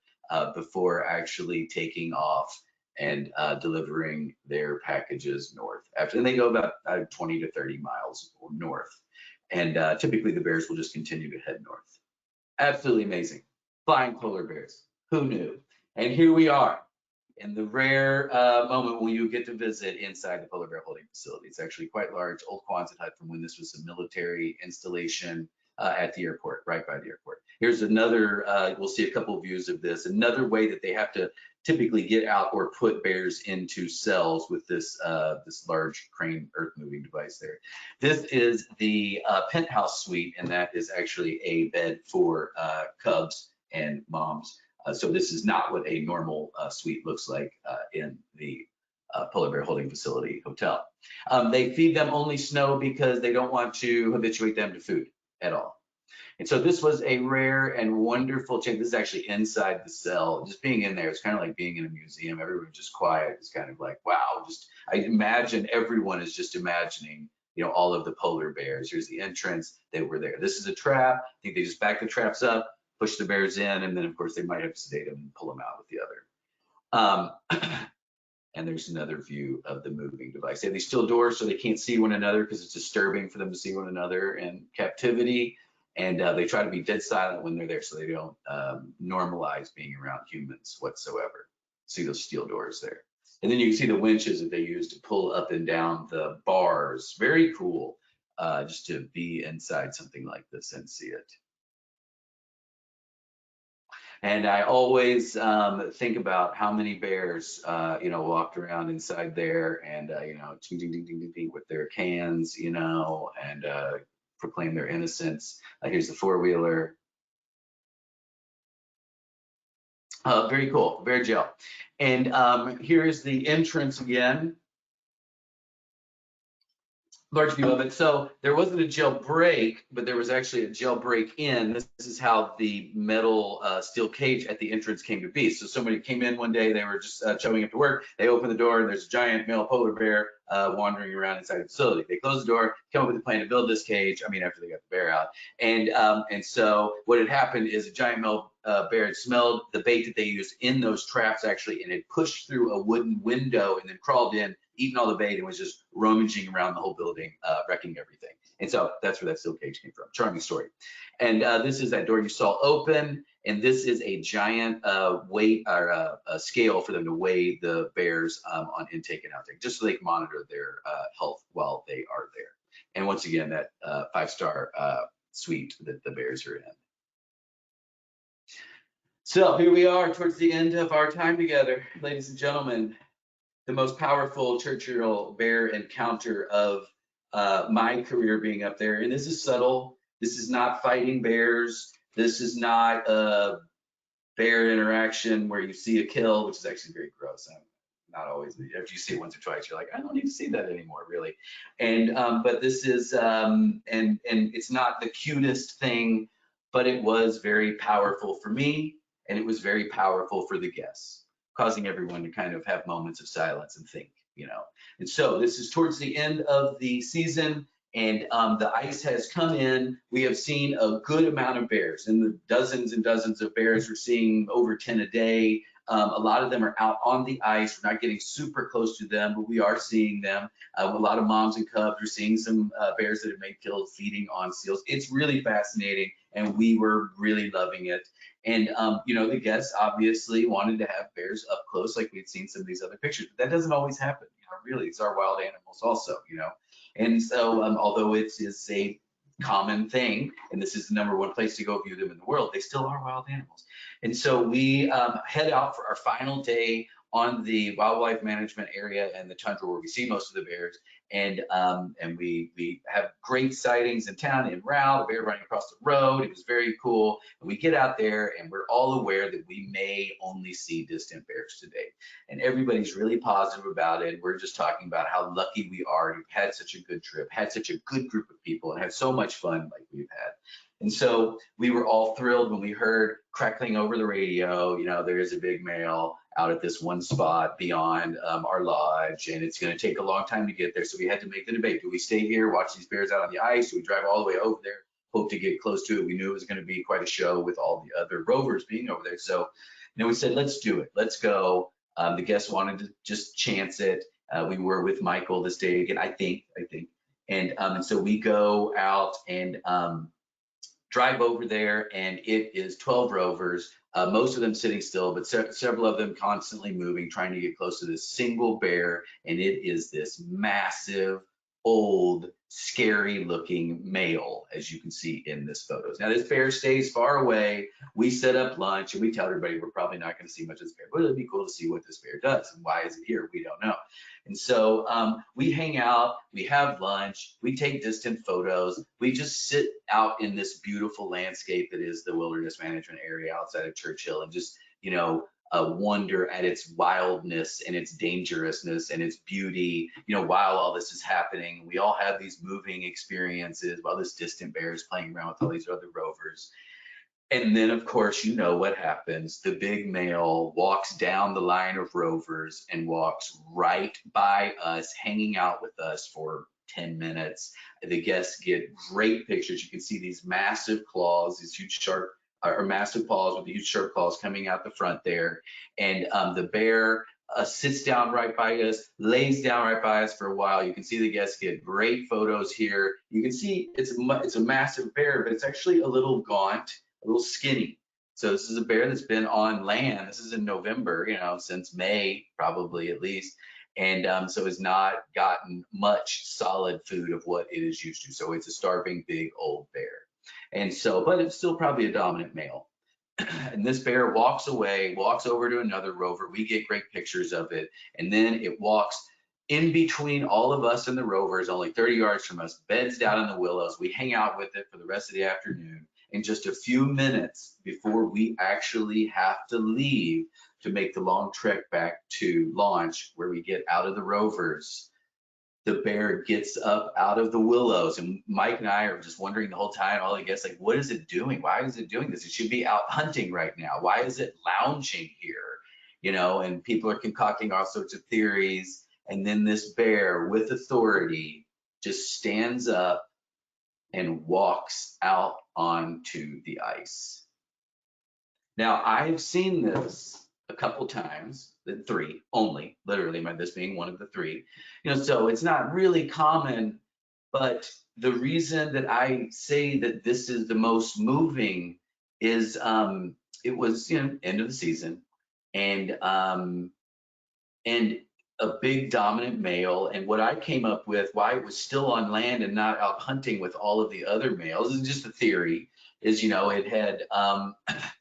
before actually taking off and delivering their packages north. And they go about 20 to 30 miles north. And typically the bears will just continue to head north. Absolutely amazing. Flying polar bears. Who knew? And here we are in the rare moment when you get to visit inside the polar bear holding facility. It's actually quite large, old Quonset hut from when this was a military installation at the airport, right by the airport. Here's another, we'll see a couple of views of this, another way that they have to typically get out or put bears into cells with this this large crane earth moving device there. This is the Penthouse Suite, and that is actually a bed for cubs and moms. So this is not what a normal suite looks like in the polar bear holding facility hotel. They feed them only snow because they don't want to habituate them to food at all. And so this was a rare and wonderful change. This is actually inside the cell. Just being in there, it's kind of like being in a museum. Everyone's just quiet. It's kind of like, wow. Just I imagine everyone is just imagining, you know, all of the polar bears. Here's the entrance. They were there. This is a trap. I think they just back the traps up, push the bears in, and then of course they might have to sedate them and pull them out with the other. And there's another view of the moving device. They have these steel doors so they can't see one another because it's disturbing for them to see one another in captivity. And they try to be dead silent when they're there so they don't normalize being around humans whatsoever. See those steel doors there. And then you can see the winches that they use to pull up and down the bars. Very cool just to be inside something like this and see it. And I always think about how many bears, you know, walked around inside there and, you know, ding, ding, ding, ding, ding, ding, with their cans, you know, and proclaim their innocence. Here's the four-wheeler. Very cool, very gel. And here's the entrance again. Large view of it. So there wasn't a gel break, but there was actually a gel break in. This is how the metal steel cage at the entrance came to be. So somebody came in one day, they were just showing up to work. They opened the door and there's a giant male polar bear wandering around inside the facility. They closed the door, come up with a plan to build this cage. I mean, after they got the bear out. And so what had happened is a giant male bear had smelled the bait that they used in those traps actually, and had pushed through a wooden window and then crawled in, eaten all the bait, and was just rummaging around the whole building, wrecking everything. And so that's where that steel cage came from. Charming story. And this is that door you saw open. And this is a giant weight or a scale for them to weigh the bears on intake and outtake, just so they can monitor their health while they are there. And once again, that 5-star suite that the bears are in. So here we are towards the end of our time together, ladies and gentlemen. The most powerful Churchill bear encounter of my career being up there. And this is subtle. This is not fighting bears. This is not a bear interaction where you see a kill, which is actually very gross. I'm not always, if you see it once or twice, you're like, I don't need to see that anymore, really. And but this is, and it's not the cutest thing, but it was very powerful for me, and it was very powerful for the guests, causing everyone to kind of have moments of silence and think, you know. And so this is towards the end of the season, and the ice has come in. We have seen a good amount of bears, and the dozens and dozens of bears. We're seeing over 10 a day. A lot of them are out on the ice. We're not getting super close to them, but we are seeing them. A lot of moms and cubs. We're seeing some bears that have been killed feeding on seals. It's really fascinating, and we were really loving it. And you know, the guests obviously wanted to have bears up close, like we'd seen some of these other pictures, but that doesn't always happen. You know, really, it's our wild animals also, you know. And so, although it is a common thing, and this is the #1 place to go view them in the world, they still are wild animals. And so we head out for our final day on the wildlife management area and the tundra where we see most of the bears. And we have great sightings in town, in route, a bear running across the road. It was very cool. And we get out there and we're all aware that we may only see distant bears today. And everybody's really positive about it. We're just talking about how lucky we are to have had such a good trip, had such a good group of people, and had so much fun like we've had. And so we were all thrilled when we heard crackling over the radio, you know, there is a big male out at this one spot beyond our lodge, and it's going to take a long time to get there. So we had to make the debate. Do we stay here, watch these bears out on the ice? Do we drive all the way over there, hope to get close to it? We knew it was going to be quite a show with all the other rovers being over there. So, you know, we said, let's do it. Let's go. The guests wanted to just chance it. We were with Michael this day again, I think. And so we go out and drive over there, and it is 12 rovers, most of them sitting still, but several of them constantly moving, trying to get close to this single bear. And it is this massive, old, scary looking male, as you can see in this photos. Now, this bear stays far away. We set up lunch, and we tell everybody we're probably not going to see much of this bear, but it'd be cool to see what this bear does, and why is it here? We don't know. And so we hang out, we have lunch, we take distant photos, we just sit out in this beautiful landscape that is the wilderness management area outside of Churchill, and just, you know, wonder at its wildness and its dangerousness and its beauty, you know, while all this is happening. We all have these moving experiences while this distant bear is playing around with all these other rovers. And then, of course, you know what happens. The big male walks down the line of rovers and walks right by us, hanging out with us for 10 minutes. The guests get great pictures. You can see these massive claws, these huge sharp, or massive paws with the huge sharp claws coming out the front there. And the bear sits down right by us, lays down right by us for a while. You can see the guests get great photos here. You can see it's a massive bear, but it's actually a little gaunt, a little skinny. So this is a bear that's been on land. This is in November, you know, since May, probably at least. And so has not gotten much solid food of what it is used to. So it's a starving, big, old bear. And so, but it's still probably a dominant male. And this bear walks away, walks over to another rover. We get great pictures of it. And then it walks in between all of us and the rovers, only 30 yards from us, beds down in the willows. We hang out with it for the rest of the afternoon. In just a few minutes before we actually have to leave to make the long trek back to launch, where we get out of the rovers, the bear gets up out of the willows, and Mike and I are just wondering the whole time, all the guests, like, what is it doing? Why is it doing this? It should be out hunting right now. Why is it lounging here? You know, and people are concocting all sorts of theories. And then this bear, with authority, just stands up and walks out onto the ice. Now, I've seen this a couple times, 3 only, literally, this being one of the 3. You know, so it's not really common, But the reason that I say that this is the most moving is it was, end of the season, and and a big dominant male. And what I came up with, why it was still on land and not out hunting with all of the other males, is just a theory, is, it had,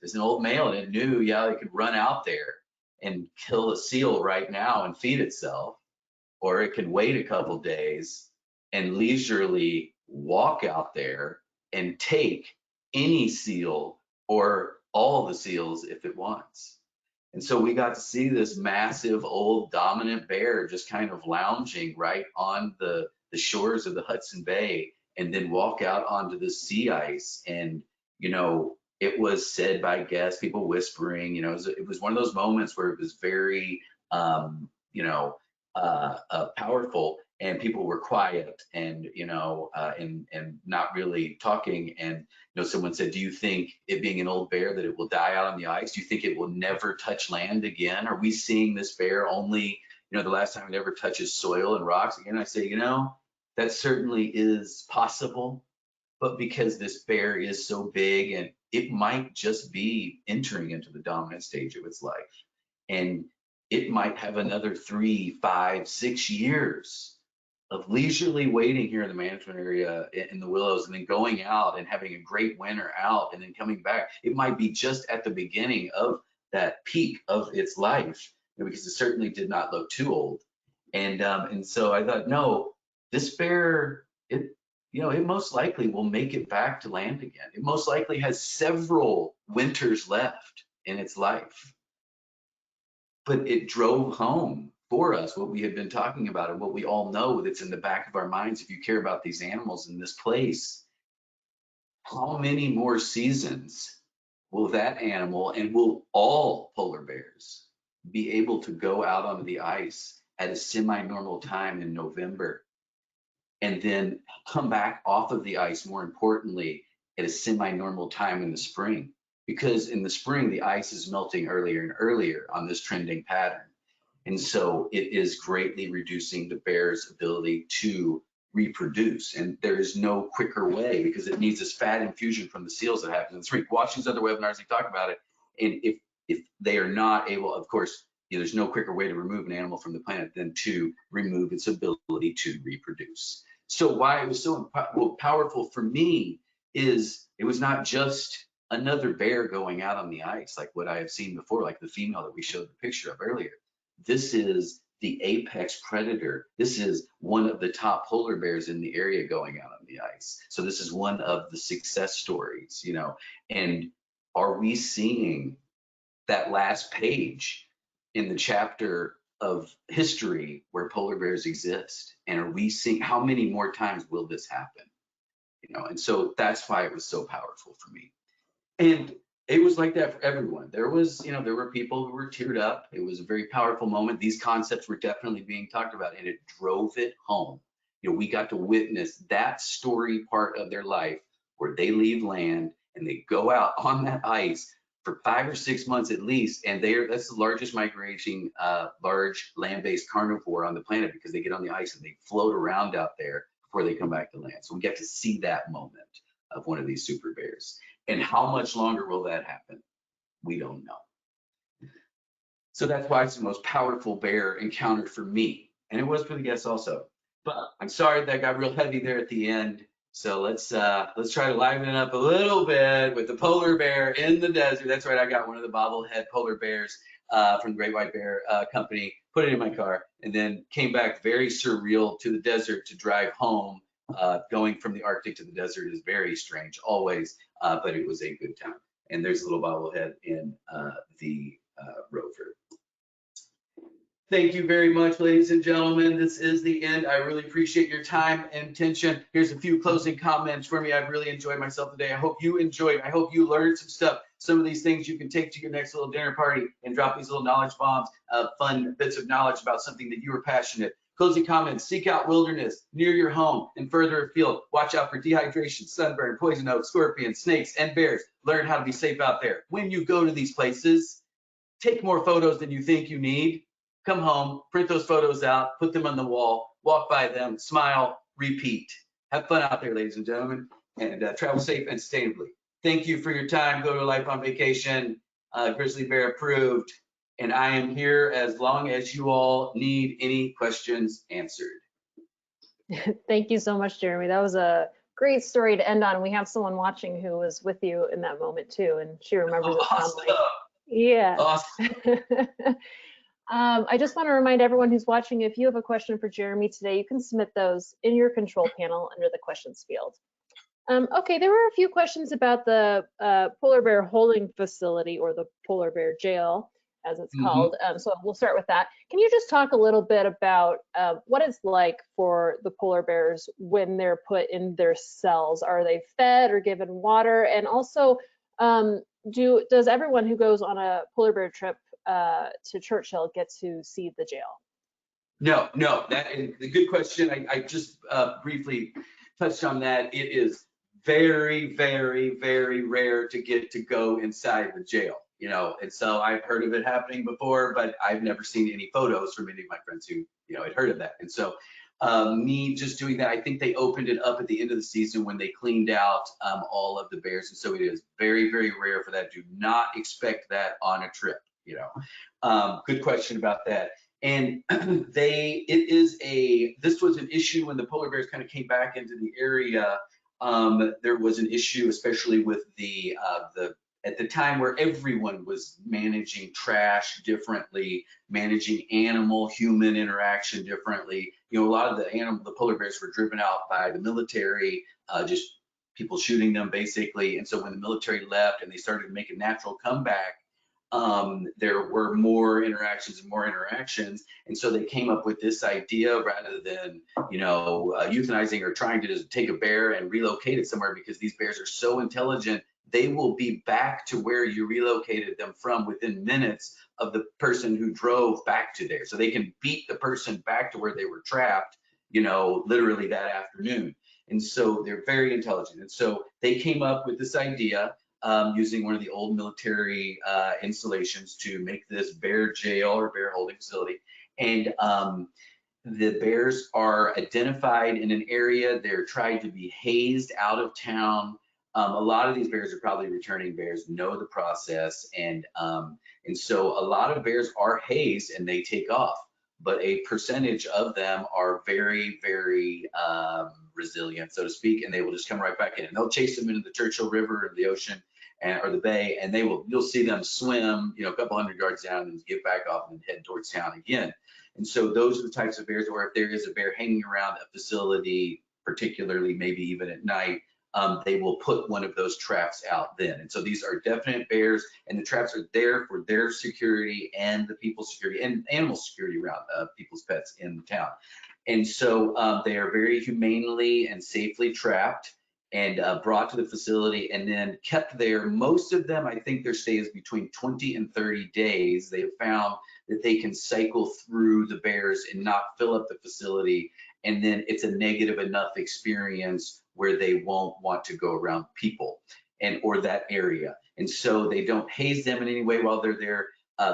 there's an old male and it knew, yeah, it could run out there and kill a seal right now and feed itself, or it could wait a couple days and leisurely walk out there and take any seal or all the seals if it wants. And so we got to see this massive old dominant bear just kind of lounging right on the shores of the Hudson Bay, and then walk out onto the sea ice. And, it was said by guests, people whispering, it was one of those moments where it was very, powerful, and people were quiet and, and not really talking. And, someone said, do you think, it being an old bear, that it will die out on the ice? Do you think it will never touch land again? Are we seeing this bear only, the last time it ever touches soil and rocks again? I say, that certainly is possible, but because this bear is so big, and it might just be entering into the dominant stage of its life, and it might have another 3, 5, 6 years of leisurely waiting here in the management area in the Willows, and then going out and having a great winter out and then coming back. It might be just at the beginning of that peak of its life, because it certainly did not look too old. And so I thought, no, this bear, it most likely will make it back to land again. It most likely has several winters left in its life. But it drove home for us what we had been talking about, and what we all know that's in the back of our minds if you care about these animals in this place. How many more seasons will that animal, and will all polar bears, be able to go out onto the ice at a semi-normal time in November, and then come back off of the ice, more importantly, at a semi-normal time in the spring? Because in the spring, the ice is melting earlier and earlier on this trending pattern. And so it is greatly reducing the bear's ability to reproduce. And there is no quicker way, because it needs this fat infusion from the seals that happens in the spring. Watch these other webinars, they talk about it. And if they are not able, of course, there's no quicker way to remove an animal from the planet than to remove its ability to reproduce. So why it was so powerful for me is it was not just another bear going out on the ice like what I have seen before, like the female that we showed the picture of earlier. This is the apex predator. This is one of the top polar bears in the area going out on the ice. So this is one of the success stories, and are we seeing that last page in the chapter of history where polar bears exist? And are we seeing, how many more times will this happen? And so that's why it was so powerful for me. And it was like that for everyone. There was, there were people who were teared up. It was a very powerful moment. These concepts were definitely being talked about, and it drove it home. We got to witness that story part of their life where they leave land and they go out on that ice for 5 or 6 months at least. And that's the largest migrating, large land-based carnivore on the planet, because they get on the ice and they float around out there before they come back to land. So we get to see that moment of one of these super bears. And how much longer will that happen? We don't know. So that's why it's the most powerful bear encounter for me. And it was for the guests also. But I'm sorry that got real heavy there at the end. So let's try to liven it up a little bit with the polar bear in the desert. That's right, I got one of the bobblehead polar bears from the Great White Bear Company, put it in my car, and then came back very surreal to the desert to drive home. Going from the Arctic to the desert is very strange always, but it was a good time. And there's a little bobblehead in the rover. Thank you very much, ladies and gentlemen. This is the end. I really appreciate your time and attention. Here's a few closing comments for me. I've really enjoyed myself today. I hope you enjoyed. I hope you learned some stuff. Some of these things you can take to your next little dinner party and drop these little knowledge bombs, fun bits of knowledge about something that you are passionate. Closing comments: seek out wilderness near your home and further afield. Watch out for dehydration, sunburn, poison oak, scorpions, snakes, and bears. Learn how to be safe out there. When you go to these places, take more photos than you think you need. Come home, print those photos out, put them on the wall, walk by them, smile, repeat. have fun out there, ladies and gentlemen, and travel safe and sustainably. Thank you for your time. Go to Life on Vacation, Grizzly Bear approved. And I am here as long as you all need any questions answered. Thank you so much, Jeremy. That was a great story to end on. We have someone watching who was with you in that moment too, and she remembers it fondly. Yeah. Awesome. I just want to remind everyone who's watching, if you have a question for Jeremy today, you can submit those in your control panel under the questions field. Okay, there were a few questions about the polar bear holding facility, or the polar bear jail, as it's called. So we'll start with that. Can you just talk a little bit about what it's like for the polar bears when they're put in their cells? Are they fed or given water? And also, does everyone who goes on a polar bear trip to Churchill get to see the jail? No, that is a good question. I just briefly touched on that. It is very, very, very rare to get to go inside the jail, and so I've heard of it happening before, but I've never seen any photos from any of my friends who, had heard of that. And so me just doing that, I think they opened it up at the end of the season when they cleaned out all of the bears. And so it is very, very rare for that. Do not expect that on a trip, Good question about that. And this was an issue when the polar bears kind of came back into the area. There was an issue, especially with at the time where everyone was managing trash differently, managing animal-human interaction differently. A lot of the polar bears were driven out by the military, just people shooting them basically. And so when the military left and they started to make a natural comeback, there were more interactions. And so they came up with this idea, rather than, euthanizing or trying to just take a bear and relocate it somewhere, because these bears are so intelligent, they will be back to where you relocated them from within minutes of the person who drove back to there. So they can beat the person back to where they were trapped, literally that afternoon. And so they're very intelligent. And so they came up with this idea, using one of the old military installations, to make this bear jail or bear holding facility. And the bears are identified in an area. They're trying to be hazed out of town. A lot of these bears are probably returning bears, know the process. And so a lot of bears are hazed and they take off, but a percentage of them are very, very resilient, so to speak, and they will just come right back in. And they'll chase them into the Churchill River or the ocean or the bay, and you'll see them swim, a couple hundred yards down and get back off and head towards town again. And so those are the types of bears, or if there is a bear hanging around a facility, particularly maybe even at night, they will put one of those traps out then. And so these are definite bears, and the traps are there for their security and the people's security and animal security around people's pets in the town. And so they are very humanely and safely trapped and brought to the facility and then kept there. Most of them, I think their stay is between 20 and 30 days. They have found that they can cycle through the bears and not fill up the facility. And then it's a negative enough experience where they won't want to go around people or that area. And so they don't haze them in any way while they're there.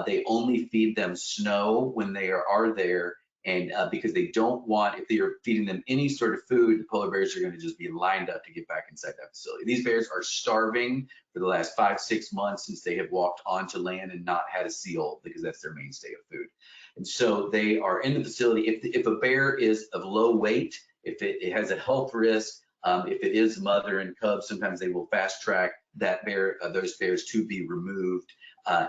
They only feed them snow when they are there. And because they don't want, if you're feeding them any sort of food, the polar bears are going to just be lined up to get back inside that facility. These bears are starving for the last 5-6 months since they have walked onto land and not had a seal, because that's their mainstay of food. And so they are in the facility. If a bear is of low weight, if it has a health risk, if it is mother and cub, sometimes they will fast track that bear, those bears to be removed.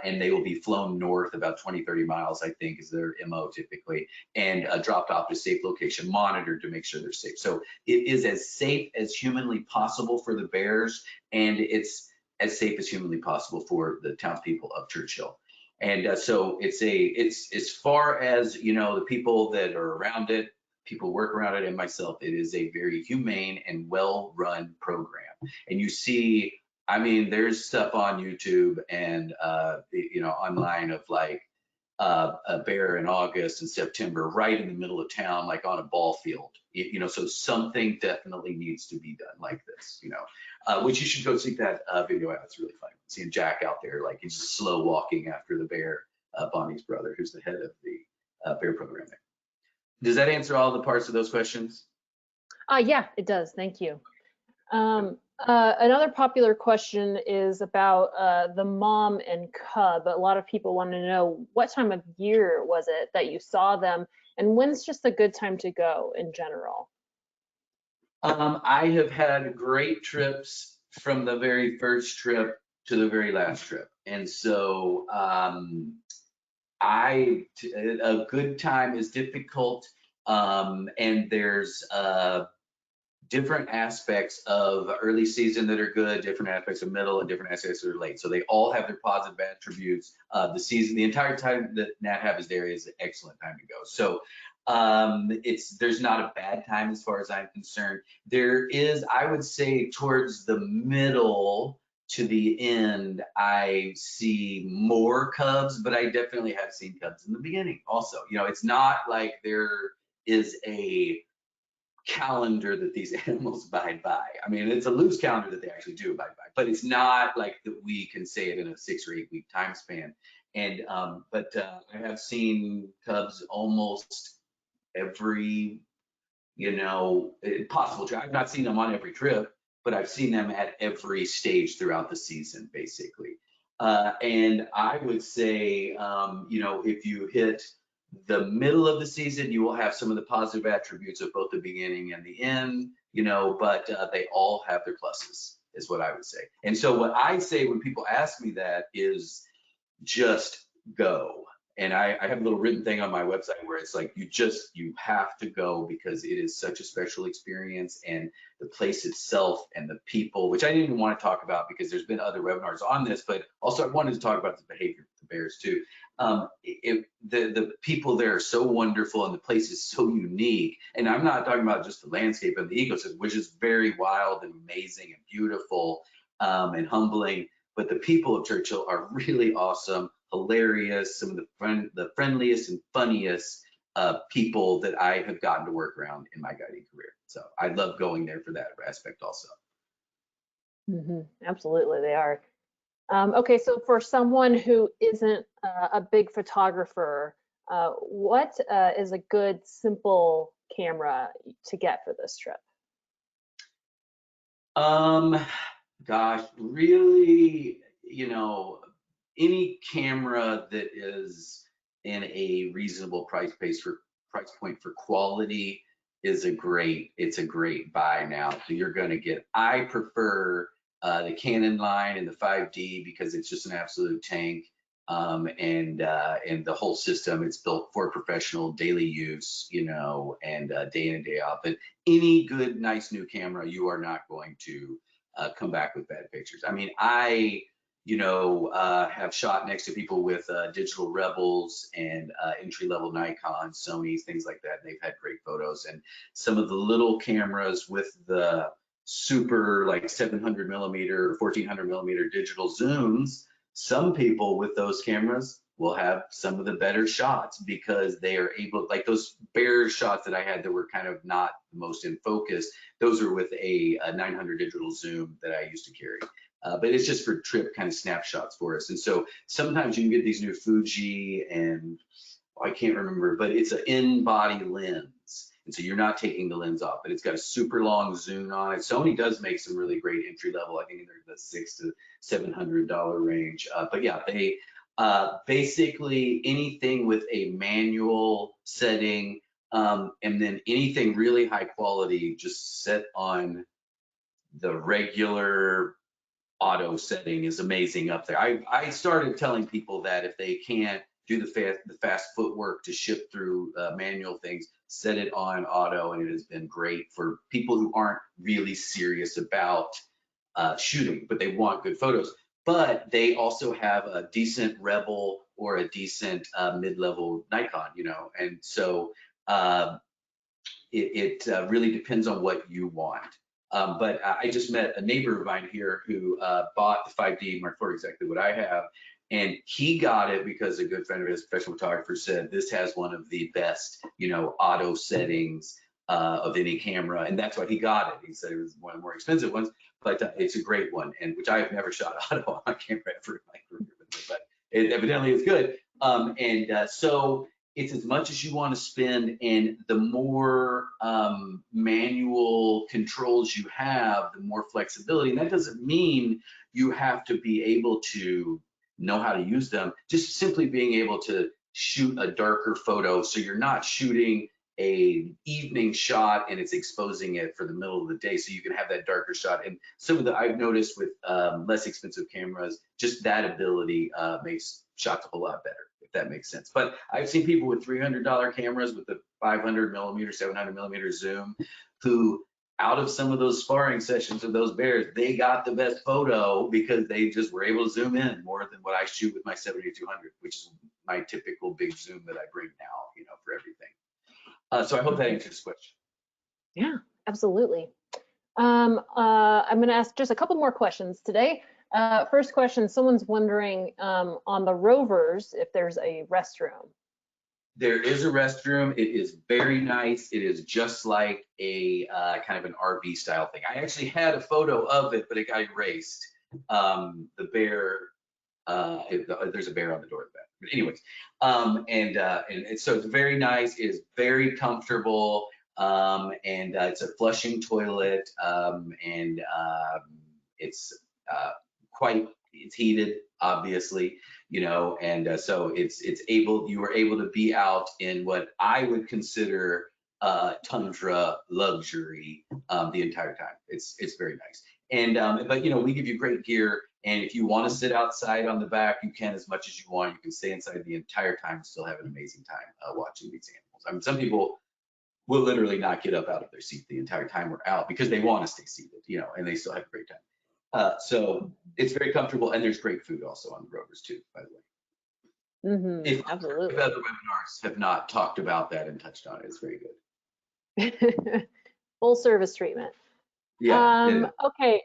And they will be flown north about 20-30 miles, I think, is their MO typically, and dropped off to a safe location, monitored to make sure they're safe. So it is as safe as humanly possible for the bears, and it's as safe as humanly possible for the townspeople of Churchill. And so it's as far as, the people that are around it, people work around it, and myself, it is a very humane and well-run program. And you see, there's stuff on YouTube and online of like a bear in August and September right in the middle of town, like on a ball field. So something definitely needs to be done like this. Which you should go see that video out. It's really funny seeing Jack out there, like he's just slow walking after the bear, Bonnie's brother, who's the head of the bear program there. Does that answer all the parts of those questions? Yeah, it does. Thank you. Another popular question is about the mom and cub. A lot of people want to know, what time of year was it that you saw them, and when's just a good time to go in general? I have had great trips from the very first trip to the very last trip. And so a good time is difficult. And there's different aspects of early season that are good, different aspects of middle, and different aspects that are late. So they all have their positive attributes. The season, the entire time that Nat Hab is there is an excellent time to go. So there's not a bad time as far as I'm concerned. There is, I would say, towards the middle to the end, I see more cubs, but I definitely have seen cubs in the beginning also. You know, it's not like there is a calendar that these animals abide by. I mean, it's a loose calendar that they actually do abide by, but it's not like that we can say it in a 6 or 8 week time span. And I have seen cubs almost every, possible trip. I've not seen them on every trip, but I've seen them at every stage throughout the season, basically. And I would say, if you hit the middle of the season, you will have some of the positive attributes of both the beginning and the end, but they all have their pluses, is what I would say. And so what I say when people ask me that is just go. And I have a little written thing on my website where it's like, you have to go, because it is such a special experience, and the place itself and the people, which I didn't even want to talk about because there's been other webinars on this, but also I wanted to talk about the behavior of the bears too. The people there are so wonderful, and the place is so unique. And I'm not talking about just the landscape and the ecosystem, which is very wild and amazing and beautiful and humbling, but the people of Churchill are really awesome, hilarious, some of the friendliest and funniest people that I have gotten to work around in my guiding career. So I love going there for that aspect also. Absolutely, they are. Okay, so for someone who isn't a big photographer, what is a good, simple camera to get for this trip? Gosh, really, any camera that is in a reasonable price point for quality is it's a great buy now. So you're going to get, I prefer the Canon line and the 5D because it's just an absolute tank. And the whole system, it's built for professional daily use, and day in and day out. But any good, nice new camera, you are not going to come back with bad pictures. I mean, I have shot next to people with digital Rebels and entry-level Nikon, Sony's, things like that. And they've had great photos. And some of the little cameras with the super like 700 millimeter, 1400 millimeter digital zooms, some people with those cameras will have some of the better shots because they are able, like those bear shots that I had that were kind of not the most in focus, those are with a 900 digital zoom that I used to carry. But it's just for trip kind of snapshots for us. And so sometimes you can get these new Fuji and I can't remember, but it's an in-body lens. And so you're not taking the lens off, but it's got a super long zoom on it. Sony does make some really great entry level. I think they're the $600 to $700 range. But yeah, they basically anything with a manual setting, and then anything really high quality, just set on the regular auto setting is amazing up there. I started telling people that if they can't do the fast footwork to ship through manual things, set it on auto, and it has been great for people who aren't really serious about shooting, but they want good photos. But they also have a decent Rebel or a decent mid-level Nikon, and so it really depends on what you want. But I just met a neighbor of mine here who bought the 5D Mark IV, exactly what I have. And he got it because a good friend of his, professional photographer, said this has one of the best, auto settings of any camera. And that's why he got it. He said it was one of the more expensive ones, but it's a great one, and which I have never shot auto on camera ever in my career, but it evidently is good. So it's as much as you want to spend, and the more manual controls you have, the more flexibility. And that doesn't mean you have to be able to know how to use them, just simply being able to shoot a darker photo, so you're not shooting a evening shot and it's exposing it for the middle of the day, so you can have that darker shot. And some of the, I've noticed with less expensive cameras, just that ability makes shots a whole lot better, if that makes sense. But I've seen people with $300 cameras with the 500 millimeter, 700 millimeter zoom, who out of some of those sparring sessions of those bears, they got the best photo because they just were able to zoom in more than what I shoot with my 7200, which is my typical big zoom that I bring now, you know, for everything. So I hope that answers this question. Yeah, absolutely. I'm going to ask just a couple more questions today. First question, someone's wondering on the rovers if there's a restroom. There is a restroom. It is very nice. It is just like a kind of an RV style thing. I actually had a photo of it, but it got erased. The bear, there's a bear on the door of the bathroom. But anyways, and so it's very nice. It is very comfortable, and it's a flushing toilet, and it's it's heated, obviously, you know, and so you were able to be out in what I would consider tundra luxury the entire time. It's very nice. And but you know, we give you great gear, and if you want to sit outside on the back, you can as much as you want. You can stay inside the entire time and still have an amazing time watching these animals. I mean, some people will literally not get up out of their seat the entire time we're out because they want to stay seated, you know, and they still have a great time. So it's very comfortable, and there's great food also on the rovers too, by the way. Absolutely. If other webinars have not talked about that and touched on it, it's very good. Full service treatment. Yeah. Okay,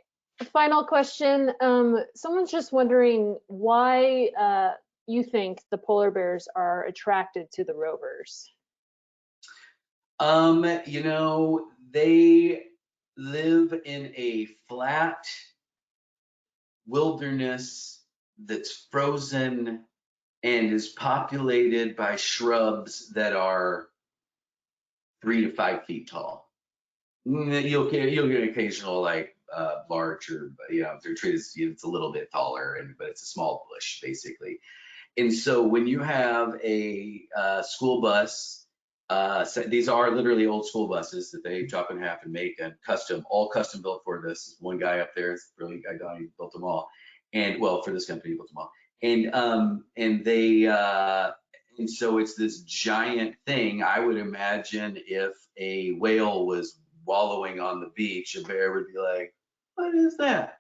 final question. Someone's just wondering why you think the polar bears are attracted to the rovers. You know, they live in a flat wilderness that's frozen and is populated by shrubs that are 3 to 5 feet tall. You'll get an occasional like larger, you know, if they're treated, it's a little bit taller, but it's a small bush basically. And so when you have a school bus, so these are literally old school buses that they chop in half and make a all custom built for this. One guy up there, it's a brilliant guy, Donnie, built them all. And well, for this company, he built them all. And so it's this giant thing. I would imagine if a whale was wallowing on the beach, a bear would be like, "What is that?"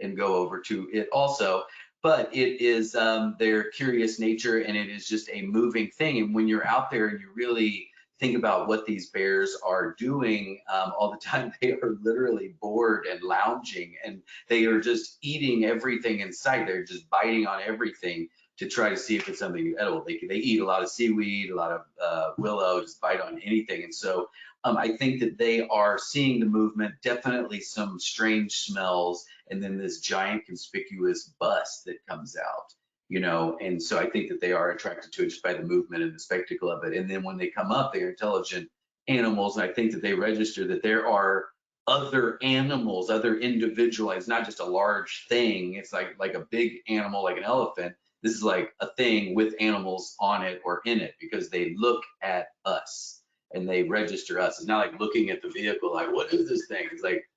and go over to it also. But it is their curious nature, and it is just a moving thing. And when you're out there and you really think about what these bears are doing all the time, they are literally bored and lounging, and they are just eating everything in sight. They're just biting on everything to try to see if it's something edible. They eat a lot of seaweed, a lot of willow, just bite on anything. And so I think that they are seeing the movement, definitely some strange smells, and then this giant conspicuous bus that comes out, you know. And so I think that they are attracted to it just by the movement and the spectacle of it. And then when they come up, they are intelligent animals, and I think that they register that there are other animals, other individuals. It's not just a large thing. It's like a big animal, like an elephant. This is like a thing with animals on it or in it, because they look at us and they register us. It's not like looking at the vehicle like, what is this thing? It's like,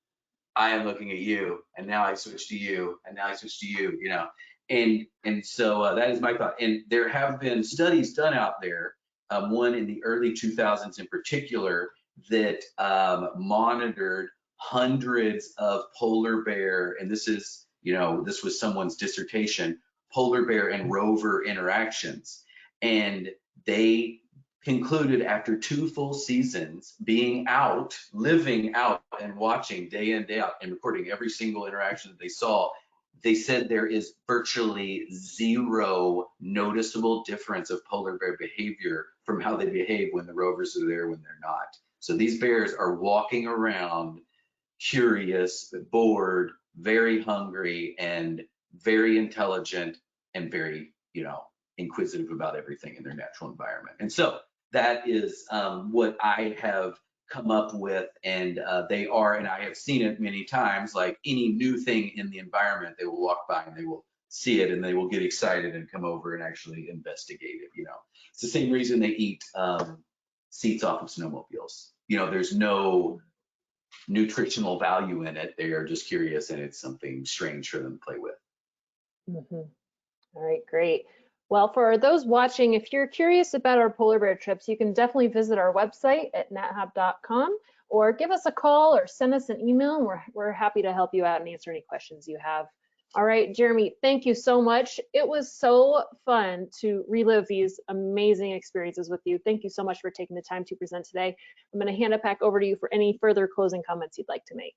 I am looking at you, and now I switch to you, and now I switch to you, you know. And so that is my thought. And there have been studies done out there, one in the early 2000s in particular, that monitored hundreds of polar bear, and this is, you know, this was someone's dissertation, polar bear and rover interactions. And they concluded after 2 full seasons being out, living out and watching day in, day out and recording every single interaction that they saw, they said there is virtually zero noticeable difference of polar bear behavior from how they behave when the rovers are there, when they're not. So these bears are walking around curious, bored, very hungry, and very intelligent, and very, you know, inquisitive about everything in their natural environment. And so that is what I have come up with, and they are, and I have seen it many times, like any new thing in the environment, they will walk by and they will see it and they will get excited and come over and actually investigate it. It's the same reason they eat seats off of snowmobiles. There's no nutritional value in it. They are just curious, and it's something strange for them to play with. Mm-hmm. All right, great. Well, for those watching, if you're curious about our polar bear trips, you can definitely visit our website at nathab.com, or give us a call or send us an email, and we're happy to help you out and answer any questions you have. All right, Jeremy, thank you so much. It was so fun to relive these amazing experiences with you. Thank you so much for taking the time to present today. I'm going to hand it back over to you for any further closing comments you'd like to make.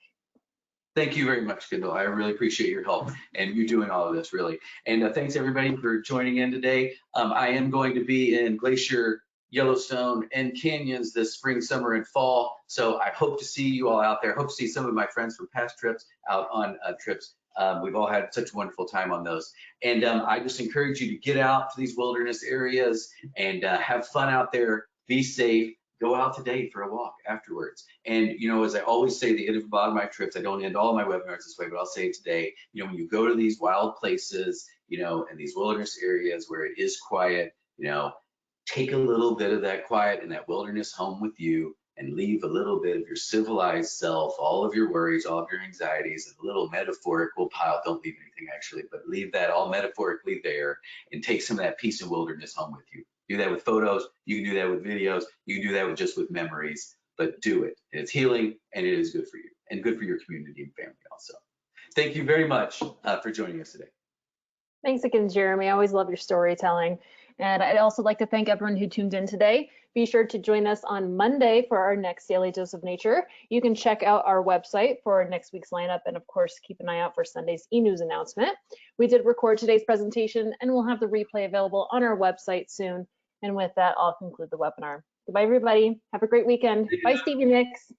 Thank you very much, Kendall. I really appreciate your help and you doing all of this, really. And thanks everybody for joining in today. I am going to be in Glacier, Yellowstone, and canyons this spring, summer, and fall. So I hope to see you all out there. Hope to see some of my friends from past trips out on trips. We've all had such a wonderful time on those. And I just encourage you to get out to these wilderness areas and have fun out there, be safe. Go out today for a walk afterwards. And, as I always say, the end of a lot of my trips, I don't end all my webinars this way, but I'll say it today, when you go to these wild places, and these wilderness areas where it is quiet, take a little bit of that quiet and that wilderness home with you, and leave a little bit of your civilized self, all of your worries, all of your anxieties, and a little metaphorical pile. Don't leave anything actually, but leave that all metaphorically there, and take some of that peace and wilderness home with you. Do that with photos, you can do that with videos, you can do that with just with memories, but do it. And it's healing, and it is good for you, and good for your community and family also. Thank you very much for joining us today. Thanks again, Jeremy. I always love your storytelling. And I'd also like to thank everyone who tuned in today. Be sure to join us on Monday for our next Daily Dose of Nature. You can check out our website for next week's lineup, and of course, keep an eye out for Sunday's e-news announcement. We did record today's presentation, and we'll have the replay available on our website soon. And with that, I'll conclude the webinar. Goodbye, everybody. Have a great weekend. Bye, Stevie Nicks.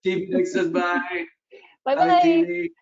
Stevie Nicks says bye. Bye-bye. Bye, Stevie.